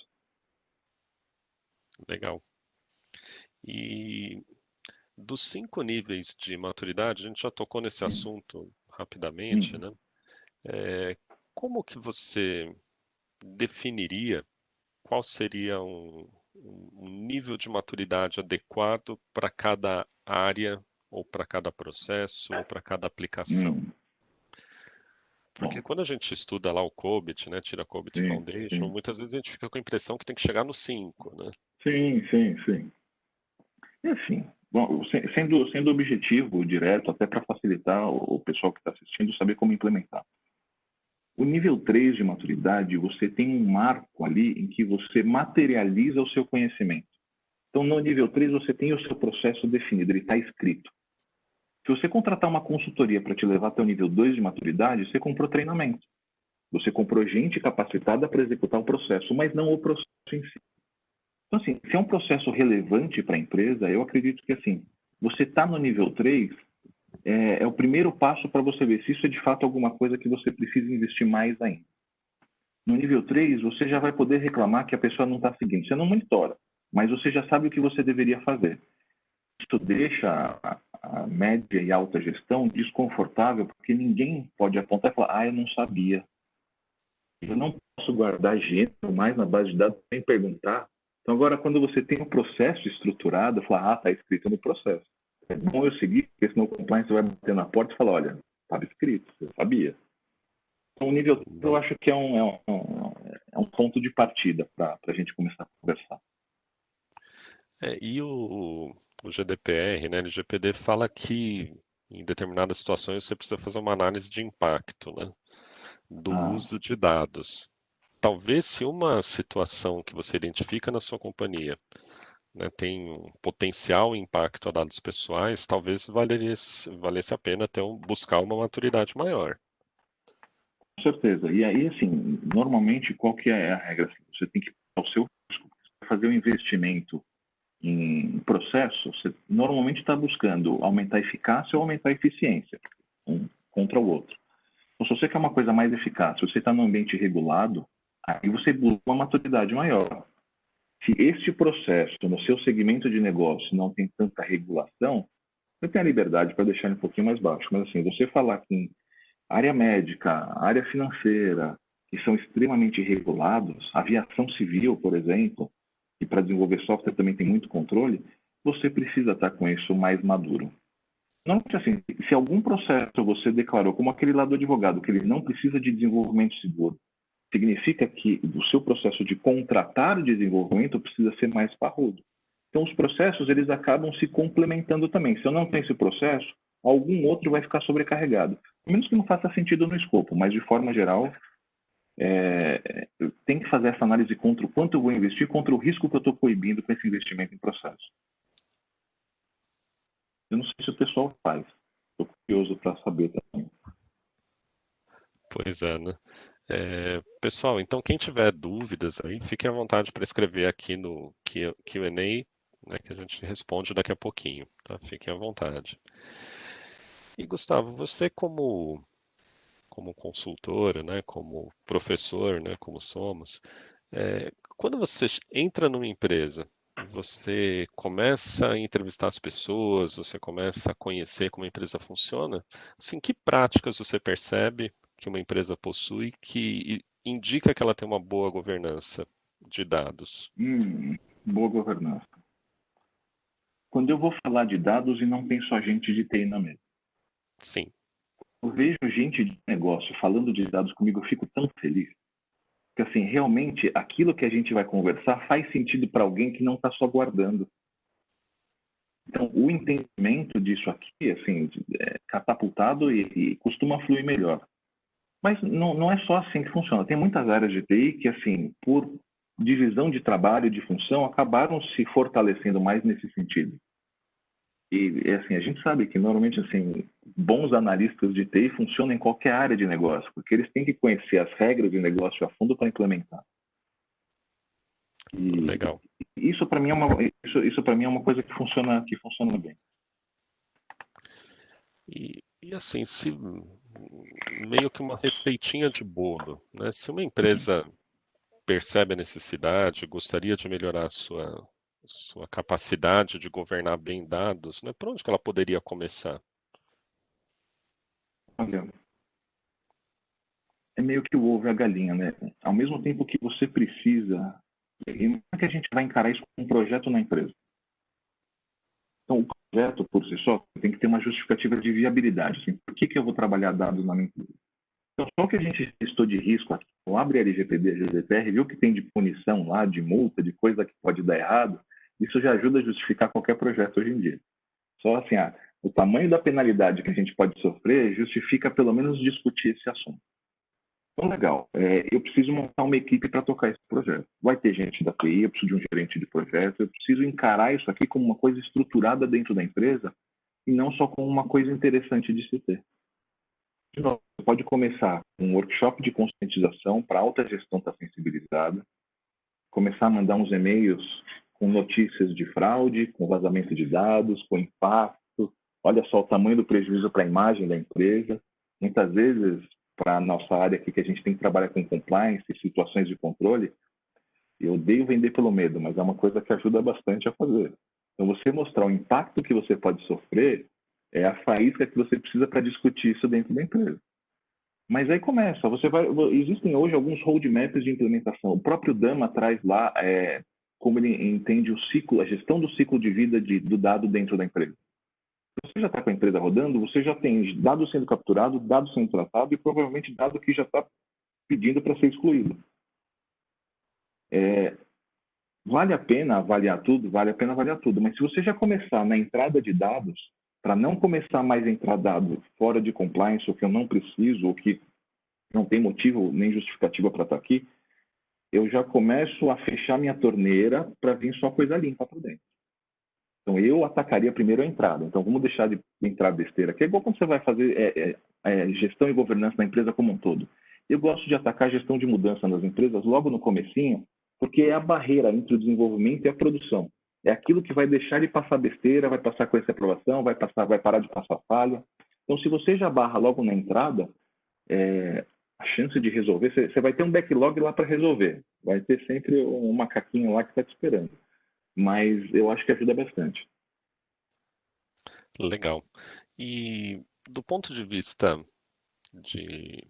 Legal. E dos 5 níveis de maturidade, a gente já tocou nesse assunto rapidamente, né? Como que você definiria qual seria um nível de maturidade adequado para cada área, ou para cada processo, ou para cada aplicação? Porque quando a gente estuda lá o COBIT, né, tira COBIT Foundation, muitas vezes a gente fica com a impressão que tem que chegar no 5, né? Sim. E assim, bom, sendo objetivo direto, até para facilitar o pessoal que está assistindo saber como implementar. O nível 3 de maturidade, você tem um marco ali em que você materializa o seu conhecimento. Então, no nível 3, você tem o seu processo definido, ele está escrito. Se você contratar uma consultoria para te levar até o nível 2 de maturidade, você comprou treinamento. Você comprou gente capacitada para executar o processo, mas não o processo em si. Então, assim, se é um processo relevante para a empresa, eu acredito que, assim, você está no nível 3, é o primeiro passo para você ver se isso é de fato alguma coisa que você precisa investir mais ainda. No nível 3, você já vai poder reclamar que a pessoa não está seguindo. Você não monitora, mas você já sabe o que você deveria fazer. Isso deixa a média e alta gestão desconfortável, porque ninguém pode apontar e falar, eu não sabia. Eu não posso guardar gênero mais na base de dados sem perguntar. Então, agora, quando você tem um processo estruturado, fala, está escrito no processo. É bom eu seguir, porque senão o compliance vai bater na porta e falar, olha, estava escrito, você sabia. Então, o nível 3 eu acho que é um ponto de partida para a gente começar a conversar. E o GDPR, né, LGPD fala que em determinadas situações você precisa fazer uma análise de impacto, né, do uso de dados. Talvez se uma situação que você identifica na sua companhia, né, tem um potencial impacto a dados pessoais, talvez valesse a pena buscar uma maturidade maior. Com certeza. E aí, assim, normalmente, qual que é a regra? Você tem que ao seu risco, fazer um investimento em processo, você normalmente está buscando aumentar a eficácia ou aumentar a eficiência, um contra o outro. Então, se você quer uma coisa mais eficaz, se você está num ambiente regulado, aí você busca uma maturidade maior. Se este processo, no seu segmento de negócio, não tem tanta regulação, você tem a liberdade para deixar ele um pouquinho mais baixo. Mas, assim, você falar que em área médica, área financeira, que são extremamente regulados, aviação civil, por exemplo, e para desenvolver software também tem muito controle, você precisa estar com isso mais maduro. Não assim, se algum processo você declarou, como aquele lá do advogado, que ele não precisa de desenvolvimento seguro, significa que o seu processo de contratar o desenvolvimento precisa ser mais parrudo. Então, os processos, eles acabam se complementando também. Se eu não tenho esse processo, algum outro vai ficar sobrecarregado. A menos que não faça sentido no escopo, mas de forma geral, tem que fazer essa análise contra o quanto eu vou investir, contra o risco que eu estou coibindo com esse investimento em processo. Eu não sei se o pessoal faz. Estou curioso para saber também. Pois é, né? Pessoal, então quem tiver dúvidas aí, fique à vontade para escrever aqui no Q&A, né, que a gente responde daqui a pouquinho, tá? Fiquem à vontade. E Gustavo, você como consultora, né, como professor, né, como somos, quando você entra numa empresa, você começa a entrevistar as pessoas, você começa a conhecer como a empresa funciona, assim, que práticas você percebe que uma empresa possui que indica que ela tem uma boa governança de dados? Boa governança. Quando eu vou falar de dados e não tem só gente de TI na mesa. Sim. Eu vejo gente de negócio falando de dados comigo, eu fico tão feliz. Porque, assim, realmente, aquilo que a gente vai conversar faz sentido para alguém que não está só guardando. Então, o entendimento disso aqui, assim, é catapultado e costuma fluir melhor. Mas não é só assim que funciona. Tem muitas áreas de TI que, assim, por divisão de trabalho e de função, acabaram se fortalecendo mais nesse sentido. E, assim, a gente sabe que, normalmente, assim, bons analistas de TI funcionam em qualquer área de negócio, porque eles têm que conhecer as regras de negócio a fundo para implementar. E legal. Isso para mim é uma coisa que funciona bem. E assim, se meio que uma receitinha de bolo, né? Se uma empresa percebe a necessidade, gostaria de melhorar a sua capacidade de governar bem dados, né? Por onde que ela poderia começar? Olha, é meio que o ovo e a galinha, né? Ao mesmo tempo que você precisa, e como é que a gente vai encarar isso como um projeto na empresa? Então, o projeto, por si só, tem que ter uma justificativa de viabilidade. Assim, por que eu vou trabalhar dados na minha empresa? Então, só que a gente testou de risco aqui, então, abre LGPD, GDPR, viu que tem de punição lá, de multa, de coisa que pode dar errado, isso já ajuda a justificar qualquer projeto hoje em dia. Só assim, o tamanho da penalidade que a gente pode sofrer justifica pelo menos discutir esse assunto. Então, legal, eu preciso montar uma equipe para tocar esse projeto. Vai ter gente da TI, eu preciso de um gerente de projeto, eu preciso encarar isso aqui como uma coisa estruturada dentro da empresa e não só como uma coisa interessante de se ter. De novo, você pode começar um workshop de conscientização para a alta gestão estar sensibilizada, começar a mandar uns e-mails com notícias de fraude, com vazamento de dados, com impacto. Olha só o tamanho do prejuízo para a imagem da empresa. Muitas vezes, para a nossa área aqui, que a gente tem que trabalhar com compliance e situações de controle, eu odeio vender pelo medo, mas é uma coisa que ajuda bastante a fazer. Então, você mostrar o impacto que você pode sofrer é a faísca que você precisa para discutir isso dentro da empresa. Mas aí começa, existem hoje alguns roadmaps de implementação. O próprio Dama traz lá como ele entende o ciclo, a gestão do ciclo de vida do dado dentro da empresa. você já está com a empresa rodando, você já tem dado sendo capturado, dado sendo tratado e provavelmente dado que já está pedindo para ser excluído. Vale a pena avaliar tudo? Vale a pena avaliar tudo. Mas se você já começar na entrada de dados, para não começar mais a entrar dado fora de compliance, ou que eu não preciso, ou que não tem motivo nem justificativa para estar aqui, eu já começo a fechar minha torneira para vir só coisa limpa para dentro. Então, eu atacaria primeiro a entrada. Então, vamos deixar de entrar besteira, que é igual quando você vai fazer gestão e governança da empresa como um todo. Eu gosto de atacar a gestão de mudança nas empresas logo no comecinho, porque é a barreira entre o desenvolvimento e a produção. É aquilo que vai deixar de passar besteira, vai passar com essa aprovação, vai parar de passar falha. Então, se você já barra logo na entrada, a chance de resolver, você vai ter um backlog lá para resolver. Vai ter sempre um macaquinho lá que está te esperando. Mas eu acho que ajuda bastante. Legal. E do ponto de vista de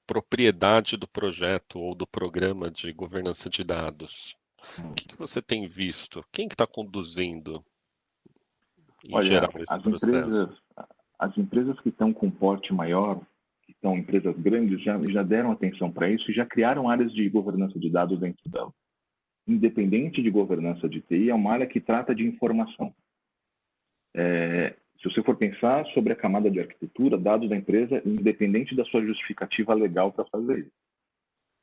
propriedade do projeto ou do programa de governança de dados, o que você tem visto? Quem que está conduzindo, em geral, esse processo? As empresas que estão com porte maior, que são empresas grandes, já deram atenção para isso e já criaram áreas de governança de dados dentro delas. Independente de governança de TI, é uma área que trata de informação. Se você for pensar sobre a camada de arquitetura, dados da empresa, independente da sua justificativa legal para fazer isso.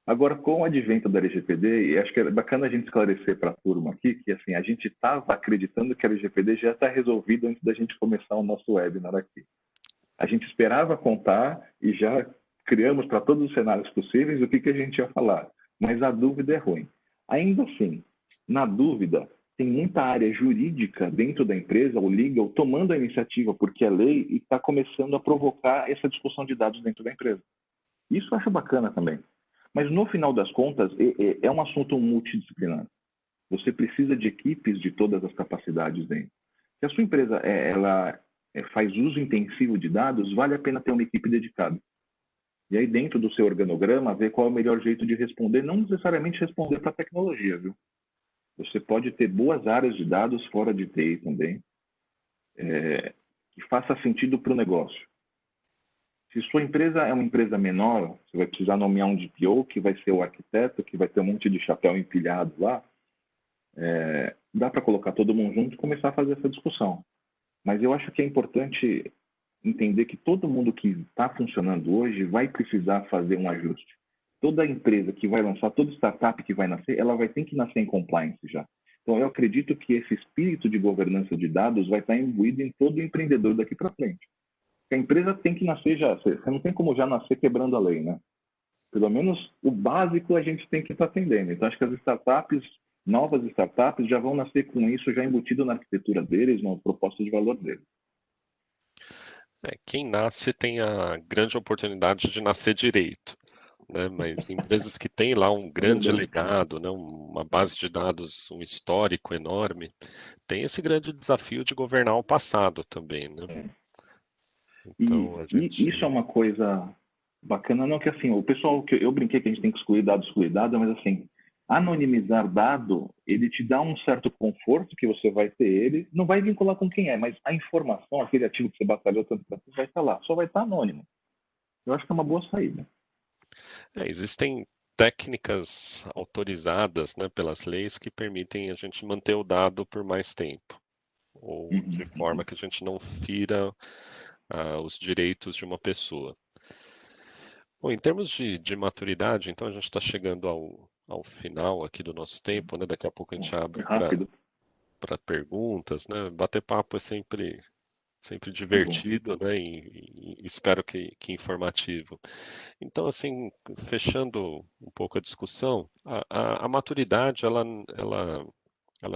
Agora, com o advento da LGPD, e acho que é bacana a gente esclarecer para a turma aqui, que assim, a gente estava acreditando que a LGPD já está resolvida antes da gente começar o nosso webinar aqui. A gente esperava contar e já criamos para todos os cenários possíveis o que a gente ia falar, mas a dúvida é ruim. Ainda assim, na dúvida, tem muita área jurídica dentro da empresa, o legal, tomando a iniciativa porque é lei e está começando a provocar essa discussão de dados dentro da empresa. Isso eu acho bacana também. Mas, no final das contas, é um assunto multidisciplinar. Você precisa de equipes de todas as capacidades dentro. Se a sua empresa faz uso intensivo de dados, vale a pena ter uma equipe dedicada. E aí, dentro do seu organograma, ver qual é o melhor jeito de responder, não necessariamente responder para a tecnologia, viu? Você pode ter boas áreas de dados fora de TI também, que faça sentido para o negócio. Se sua empresa é uma empresa menor, você vai precisar nomear um DPO, que vai ser o arquiteto, que vai ter um monte de chapéu empilhado lá. Dá para colocar todo mundo junto e começar a fazer essa discussão. Mas eu acho que é importante entender que todo mundo que está funcionando hoje vai precisar fazer um ajuste. Toda empresa que vai lançar, toda startup que vai nascer, ela vai ter que nascer em compliance já. Então, eu acredito que esse espírito de governança de dados vai estar imbuído em todo empreendedor daqui para frente. A empresa tem que nascer já. Você não tem como já nascer quebrando a lei, né? Pelo menos o básico a gente tem que estar atendendo. Então, acho que as startups, novas startups, já vão nascer com isso já embutido na arquitetura deles, na proposta de valor deles. Quem nasce tem a grande oportunidade de nascer direito, né? Mas empresas que têm lá um grande legado, né? Uma base de dados, um histórico enorme, tem esse grande desafio de governar o passado também, né? Então, isso é uma coisa bacana, não que assim, o pessoal, que eu brinquei que a gente tem que excluir dado, mas assim, anonimizar dado, ele te dá um certo conforto que você vai ter ele, não vai vincular com quem é, mas a informação, aquele ativo que você batalhou tanto para vai estar lá, só vai estar anônimo. Eu acho que é uma boa saída. Existem técnicas autorizadas, né, pelas leis que permitem a gente manter o dado por mais tempo, ou de forma que a gente não fira os direitos de uma pessoa. Bom, em termos de maturidade, então a gente está chegando ao final aqui do nosso tempo, né? Daqui a pouco a gente abre para perguntas, né? Bater papo é sempre divertido, né? E espero que informativo. Então, assim, fechando um pouco a discussão, a maturidade, ela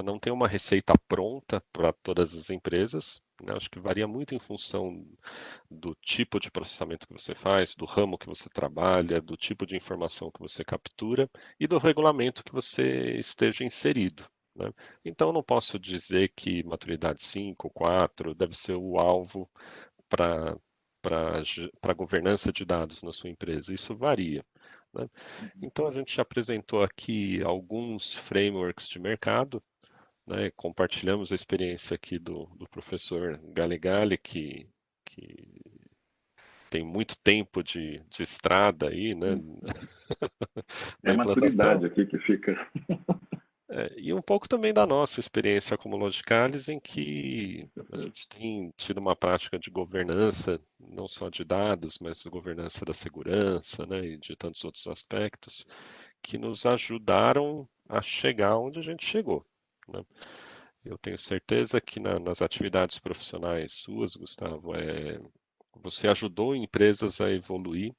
não tem uma receita pronta para todas as empresas, né? Acho que varia muito em função do tipo de processamento que você faz, do ramo que você trabalha, do tipo de informação que você captura e do regulamento que você esteja inserido, né? Então, não posso dizer que maturidade 5, 4 deve ser o alvo para a governança de dados na sua empresa. Isso varia, né? Então, a gente apresentou aqui alguns frameworks de mercado, né? Compartilhamos a experiência aqui do professor Galegali, que tem muito tempo de estrada aí, né? É na a implantação. maturidade aqui que fica. E um pouco também da nossa experiência como Logicalis, em que a gente tem tido uma prática de governança, não só de dados, mas de governança da segurança, né, e de tantos outros aspectos, que nos ajudaram a chegar onde a gente chegou, né? Eu tenho certeza que nas atividades profissionais suas, Gustavo, você ajudou empresas a evoluir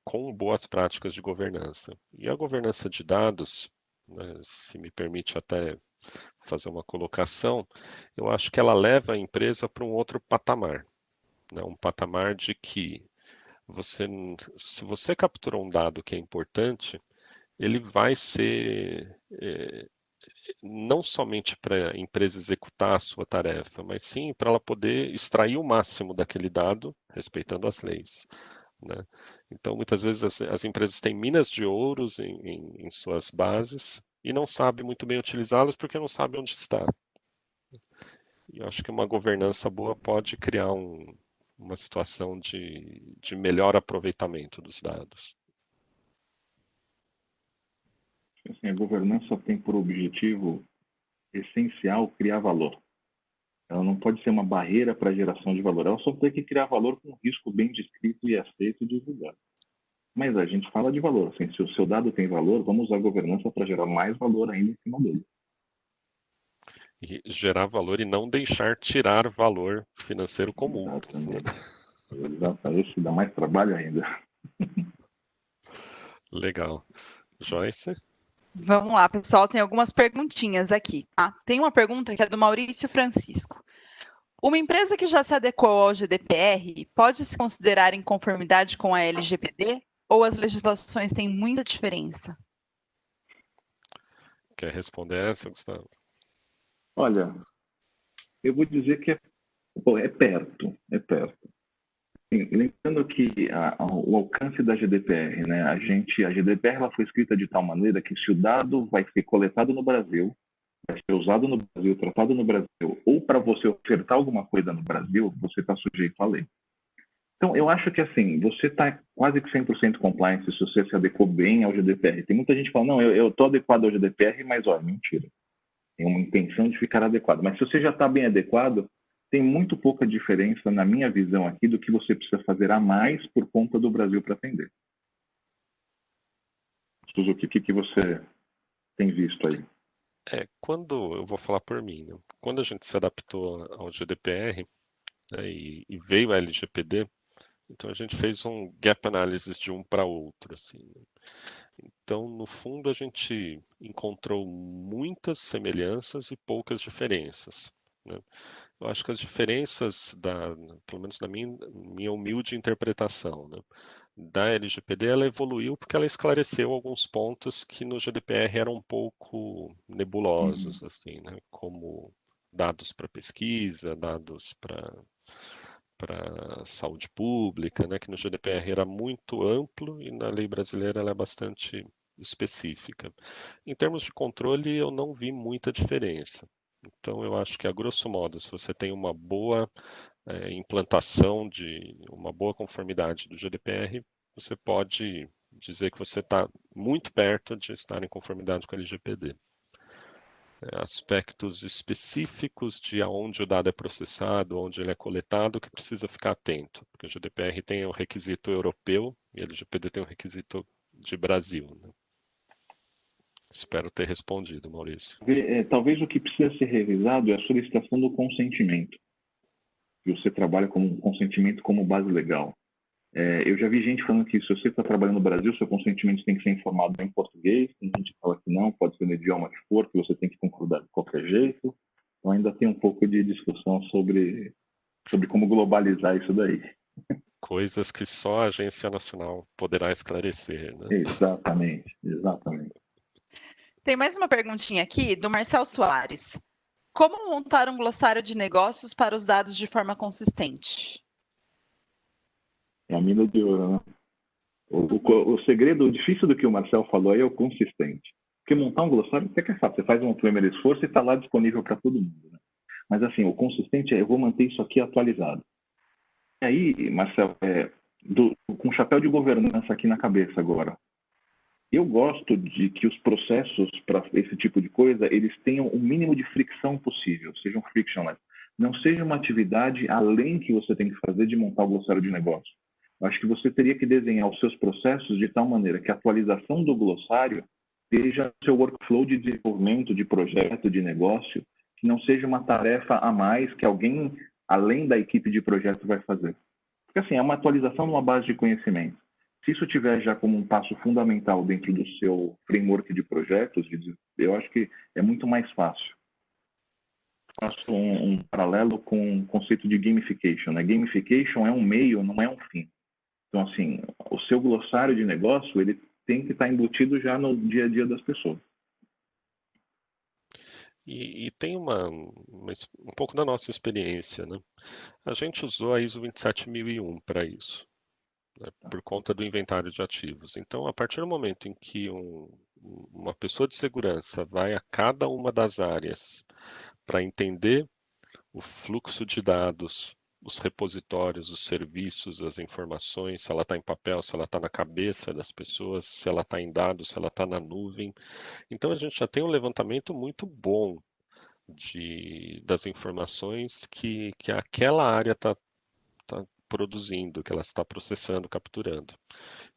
com boas práticas de governança. E a governança de dados, né, se me permite até fazer uma colocação, eu acho que ela leva a empresa para um outro patamar, né? Um patamar de que você, se você capturou um dado que é importante, ele vai ser não somente para a empresa executar a sua tarefa, mas sim para ela poder extrair o máximo daquele dado, respeitando as leis, né? Então, muitas vezes as empresas têm minas de ouros em suas bases e não sabem muito bem utilizá-los porque não sabem onde está. E eu acho que uma governança boa pode criar uma situação de melhor aproveitamento dos dados. Assim, a governança tem por objetivo essencial criar valor. Ela não pode ser uma barreira para a geração de valor. Ela só tem que criar valor com um risco bem descrito e aceito e divulgado. Mas a gente fala de valor. Assim, se o seu dado tem valor, vamos usar a governança para gerar mais valor ainda em cima dele. E gerar valor e não deixar tirar valor financeiro com multas, né? Exatamente. Esse dá mais trabalho ainda. Legal. Joyce? Vamos lá, pessoal, tem algumas perguntinhas aqui, tá? Tem uma pergunta que é do Maurício Francisco. Uma empresa que já se adequou ao GDPR pode se considerar em conformidade com a LGPD ou as legislações têm muita diferença? Quer responder essa, Gustavo? Olha, eu vou dizer que é perto, é perto. Lembrando que o alcance da GDPR, né? A GDPR ela foi escrita de tal maneira que se o dado vai ser coletado no Brasil, vai ser usado no Brasil, tratado no Brasil, ou para você ofertar alguma coisa no Brasil, você está sujeito à lei. Então, eu acho que assim, você está quase que 100% compliance se você se adequou bem ao GDPR. Tem muita gente que fala, não, eu estou adequado ao GDPR, mas olha, mentira. Tem uma intenção de ficar adequado. Mas se você já está bem adequado, tem muito pouca diferença, na minha visão aqui, do que você precisa fazer a mais por conta do Brasil para atender. Suzuki, o que você tem visto aí? Quando eu vou falar por mim, né? Quando a gente se adaptou ao GDPR, né, e veio a LGPD, então a gente fez um gap analysis de um para outro, assim, né? Então, no fundo, a gente encontrou muitas semelhanças e poucas diferenças, né? Eu acho que as diferenças, pelo menos na minha humilde interpretação, né, da LGPD, ela evoluiu porque ela esclareceu alguns pontos que no GDPR eram um pouco nebulosos, assim, né, como dados para pesquisa, dados para saúde pública, né, que no GDPR era muito amplo e na lei brasileira ela é bastante específica. Em termos de controle, eu não vi muita diferença. Então, eu acho que, a grosso modo, se você tem uma boa implantação de uma boa conformidade do GDPR, você pode dizer que você está muito perto de estar em conformidade com a LGPD. Aspectos específicos de aonde o dado é processado, onde ele é coletado, que precisa ficar atento, porque o GDPR tem o requisito europeu e a LGPD tem o requisito de Brasil, né? Espero ter respondido, Maurício. Talvez o que precisa ser revisado é a solicitação do consentimento. Você trabalha com um consentimento como base legal. Eu já vi gente falando que se você está trabalhando no Brasil, seu consentimento tem que ser informado em português. Tem gente que fala que não, pode ser no idioma que for, que você tem que concordar de qualquer jeito. Então ainda tem um pouco de discussão sobre como globalizar isso daí. Coisas que só a Agência Nacional poderá esclarecer, né? Exatamente, exatamente. Tem mais uma perguntinha aqui do Marcel Soares. Como montar um glossário de negócios para os dados de forma consistente? É a mina de ouro, né? O segredo, o difícil do que o Marcel falou aí é o consistente. Porque montar um glossário, você quer saber, você faz um primeiro esforço e está lá disponível para todo mundo. Né? Mas assim, o consistente é, eu vou manter isso aqui atualizado. E aí, Marcelo, com o chapéu de governança aqui na cabeça agora, eu gosto de que os processos para esse tipo de coisa, eles tenham o mínimo de fricção possível, sejam frictionless. Não seja uma atividade além que você tem que fazer de montar o glossário de negócio. Eu acho que você teria que desenhar os seus processos de tal maneira que a atualização do glossário seja seu workflow de desenvolvimento de projeto, de negócio, que não seja uma tarefa a mais que alguém, além da equipe de projeto, vai fazer. Porque assim, é uma atualização numa base de conhecimento. Se isso tiver já como um passo fundamental dentro do seu framework de projetos, eu acho que é muito mais fácil. Faço um paralelo com o conceito de gamification. Né? Gamification é um meio, não é um fim. Então, assim, o seu glossário de negócio, ele tem que estar embutido já no dia a dia das pessoas. E tem um pouco da nossa experiência, né? A gente usou a ISO 27001 para isso, né? Por conta do inventário de ativos. Então, a partir do momento em que uma pessoa de segurança vai a cada uma das áreas para entender o fluxo de dados, os repositórios, os serviços, as informações, se ela está em papel, se ela está na cabeça das pessoas, se ela está em dados, se ela está na nuvem. Então a gente já tem um levantamento muito bom das informações que aquela área está produzindo, que ela está processando, capturando.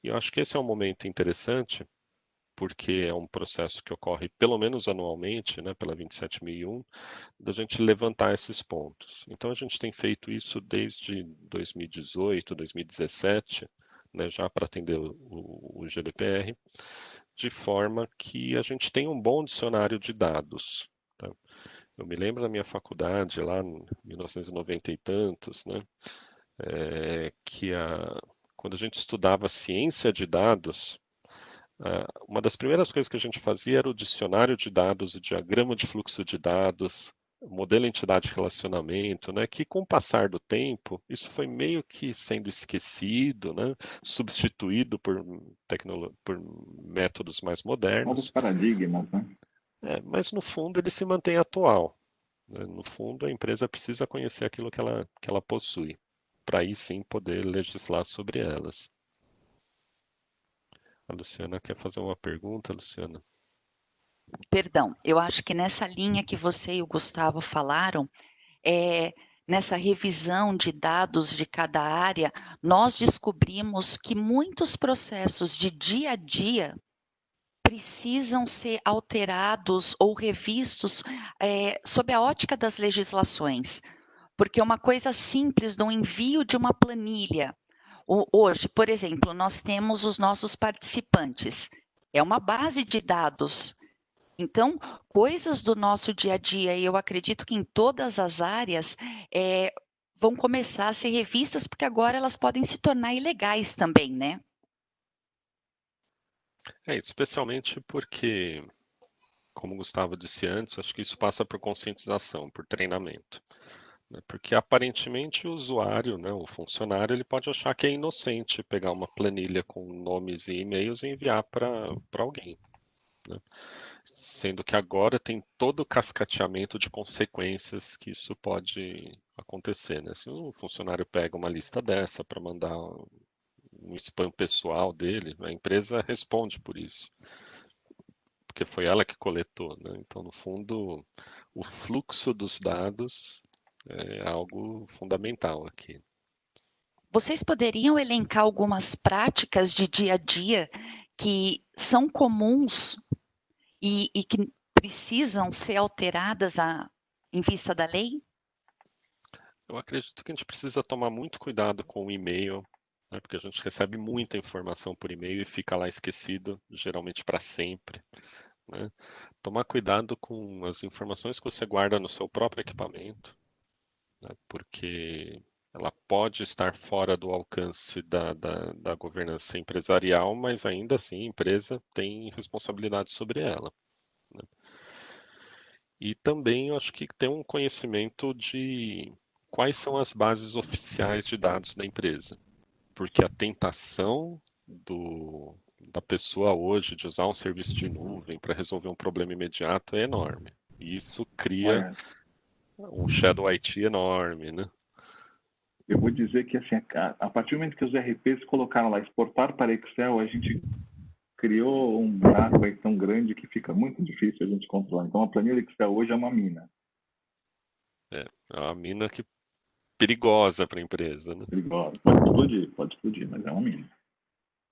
E eu acho que esse é um momento interessante, porque é um processo que ocorre pelo menos anualmente, né, pela 27001, da gente levantar esses pontos. Então a gente tem feito isso desde 2018, 2017, né, já para atender o GDPR, de forma que a gente tem um bom dicionário de dados. Tá? Eu me lembro da minha faculdade, lá em 1990 e tantos, né, quando a gente estudava ciência de dados, uma das primeiras coisas que a gente fazia era o dicionário de dados, o diagrama de fluxo de dados, o modelo entidade-relacionamento, né, que com o passar do tempo, isso foi meio que sendo esquecido, né, substituído por métodos mais modernos. Novos paradigmas, né? Mas no fundo ele se mantém atual. Né? No fundo, a empresa precisa conhecer aquilo que ela possui, para aí sim poder legislar sobre elas. A Luciana quer fazer uma pergunta, Luciana? Perdão, eu acho que nessa linha que você e o Gustavo falaram, nessa revisão de dados de cada área, nós descobrimos que muitos processos de dia a dia precisam ser alterados ou revistos sob a ótica das legislações. Porque uma coisa simples do envio de uma planilha. Hoje, por exemplo, nós temos os nossos participantes. É uma base de dados. Então, coisas do nosso dia a dia, e eu acredito que em todas as áreas, vão começar a ser revistas, porque agora elas podem se tornar ilegais também, né? Especialmente porque, como o Gustavo disse antes, acho que isso passa por conscientização, por treinamento. Né? Porque aparentemente o usuário, né, o funcionário, ele pode achar que é inocente pegar uma planilha com nomes e e-mails e enviar para alguém. Né? Sendo que agora tem todo o cascateamento de consequências que isso pode acontecer. Né? Se um funcionário pega uma lista dessa para mandar um spam pessoal dele, a empresa responde por isso. Porque foi ela que coletou. Né? Então, no fundo, o fluxo dos dados é algo fundamental aqui. Vocês poderiam elencar algumas práticas de dia a dia que são comuns e que precisam ser alteradas em vista da lei? Eu acredito que a gente precisa tomar muito cuidado com o e-mail, né, porque a gente recebe muita informação por e-mail e fica lá esquecido, geralmente para sempre. Né? Tomar cuidado com as informações que você guarda no seu próprio equipamento, né, porque ela pode estar fora do alcance da governança empresarial, mas ainda assim a empresa tem responsabilidade sobre ela. Né? E também eu acho que tem um conhecimento de quais são as bases oficiais de dados da empresa, porque a tentação da pessoa hoje de usar um serviço de nuvem para resolver um problema imediato é enorme. E isso cria um shadow IT enorme, né? Eu vou dizer que, assim, a partir do momento que os ERPs colocaram lá exportar para Excel, a gente criou um buraco aí tão grande que fica muito difícil a gente controlar. Então, a planilha Excel hoje é uma mina. É uma mina que perigosa para a empresa, né? Perigosa. Pode explodir, mas é uma mina.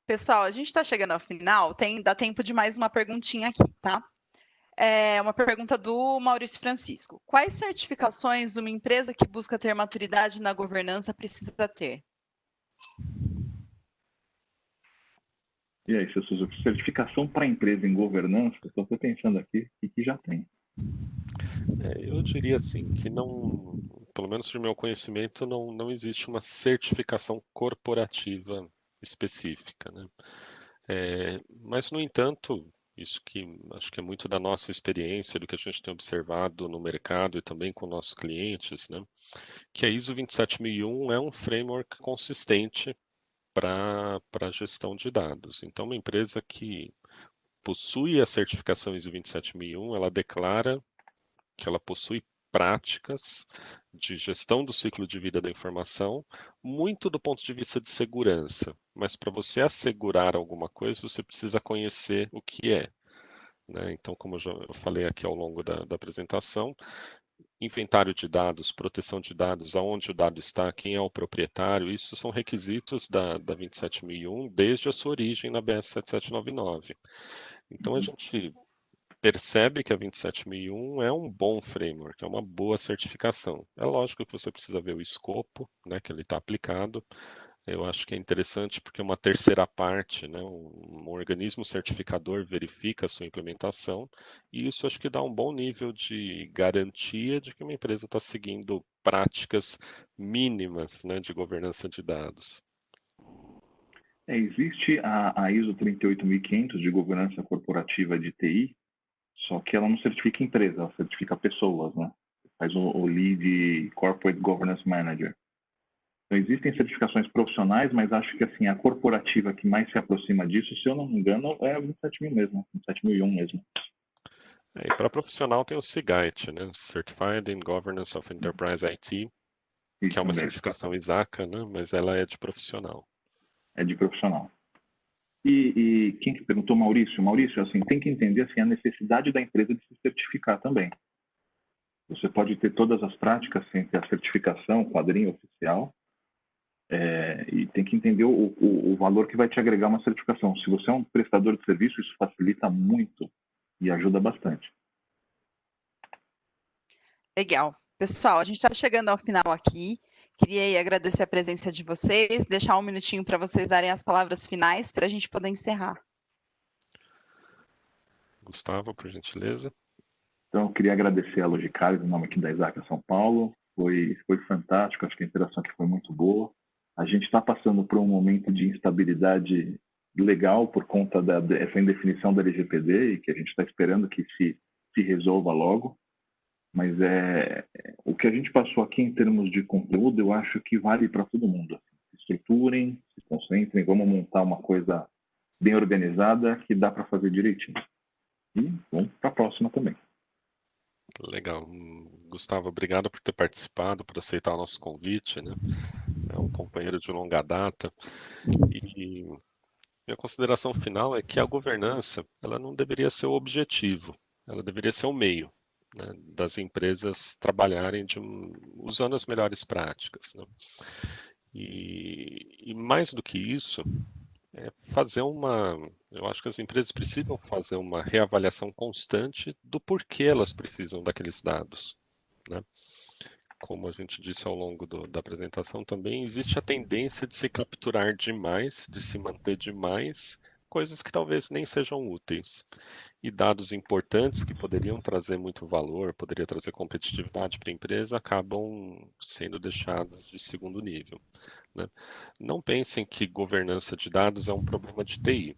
Pessoal, a gente está chegando ao final, dá tempo de mais uma perguntinha aqui, tá? É uma pergunta do Maurício Francisco. Quais certificações uma empresa que busca ter maturidade na governança precisa ter? E aí, seu Suzuki, certificação para empresa em governança, estou pensando aqui, o que já tem? Eu diria assim, que não, pelo menos de meu conhecimento, não existe uma certificação corporativa específica, né? Mas, no entanto, isso que acho que é muito da nossa experiência, do que a gente tem observado no mercado e também com nossos clientes, né? Que a ISO 27001 é um framework consistente para a gestão de dados. Então, uma empresa que possui a certificação ISO 27001, ela declara que ela possui práticas de gestão do ciclo de vida da informação, muito do ponto de vista de segurança. Mas para você assegurar alguma coisa, você precisa conhecer o que é, né? Então, como eu falei aqui ao longo da apresentação, inventário de dados, proteção de dados, aonde o dado está, quem é o proprietário, isso são requisitos da 27001 desde a sua origem na BS 7799. Então, a gente percebe que a 27001 é um bom framework, é uma boa certificação. É lógico que você precisa ver o escopo, né, que ele está aplicado. Eu acho que é interessante porque uma terceira parte, né, um organismo certificador verifica a sua implementação e isso acho que dá um bom nível de garantia de que uma empresa está seguindo práticas mínimas, né, de governança de dados. Existe a ISO 38500 de governança corporativa de TI, só que ela não certifica empresa, ela certifica pessoas, né? Faz o Lead Corporate Governance Manager. Então, existem certificações profissionais, mas acho que assim, a corporativa que mais se aproxima disso, se eu não me engano, é a 27000 mesmo, 27001 mesmo. E para profissional tem o CIGIT, né? Certified in Governance of Enterprise IT, que é uma certificação ISACA, né? Mas ela é de profissional. É de profissional. E quem que perguntou? Maurício. Maurício, assim, tem que entender assim, a necessidade da empresa de se certificar também. Você pode ter todas as práticas sem ter a certificação, o quadrinho oficial, e tem que entender o valor que vai te agregar uma certificação. Se você é um prestador de serviço, isso facilita muito e ajuda bastante. Legal. Pessoal, a gente está chegando ao final aqui. Queria agradecer a presença de vocês, deixar um minutinho para vocês darem as palavras finais para a gente poder encerrar. Gustavo, por gentileza. Então, eu queria agradecer a Logicalis, em nome aqui da ISACA São Paulo. Foi fantástico, acho que a interação aqui foi muito boa. A gente está passando por um momento de instabilidade legal por conta dessa indefinição da LGPD e que a gente está esperando que se resolva logo. Mas o que a gente passou aqui em termos de conteúdo, eu acho que vale para todo mundo. Se estruturem, se concentrem, vamos montar uma coisa bem organizada que dá para fazer direitinho. E vamos para a próxima também. Legal. Gustavo, obrigado por ter participado, por aceitar o nosso convite, né? É um companheiro de longa data. E minha consideração final é que a governança, ela não deveria ser o objetivo, ela deveria ser o meio, né, das empresas trabalharem usando as melhores práticas, né? E mais do que isso, eu acho que as empresas precisam fazer uma reavaliação constante do porquê elas precisam daqueles dados, né? Como a gente disse ao longo da apresentação também, existe a tendência de se capturar demais, de se manter demais, coisas que talvez nem sejam úteis. E dados importantes que poderiam trazer muito valor, poderia trazer competitividade para a empresa, acabam sendo deixados de segundo nível, né? Não pensem que governança de dados é um problema de TI.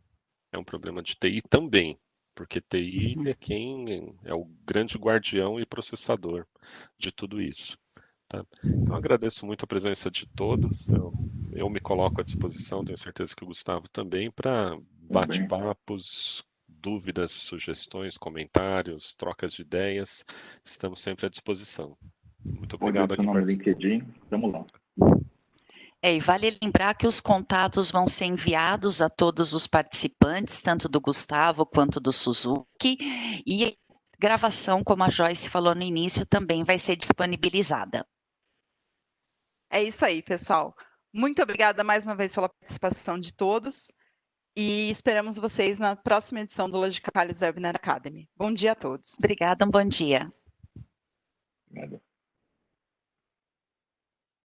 É um problema de TI também, porque TI é quem é o grande guardião e processador de tudo isso. Tá? Então, agradeço muito a presença de todos. Eu me coloco à disposição, tenho certeza que o Gustavo também, para bate-papos, dúvidas, sugestões, comentários, trocas de ideias. Estamos sempre à disposição. Muito obrigado aqui no LinkedIn, vamos lá. E vale lembrar que os contatos vão ser enviados a todos os participantes, tanto do Gustavo quanto do Suzuki, e a gravação, como a Joyce falou no início, também vai ser disponibilizada. É isso aí, pessoal. Muito obrigada mais uma vez pela participação de todos e esperamos vocês na próxima edição do Logicalis Webinar Academy. Bom dia a todos. Obrigada, um bom dia. Obrigado.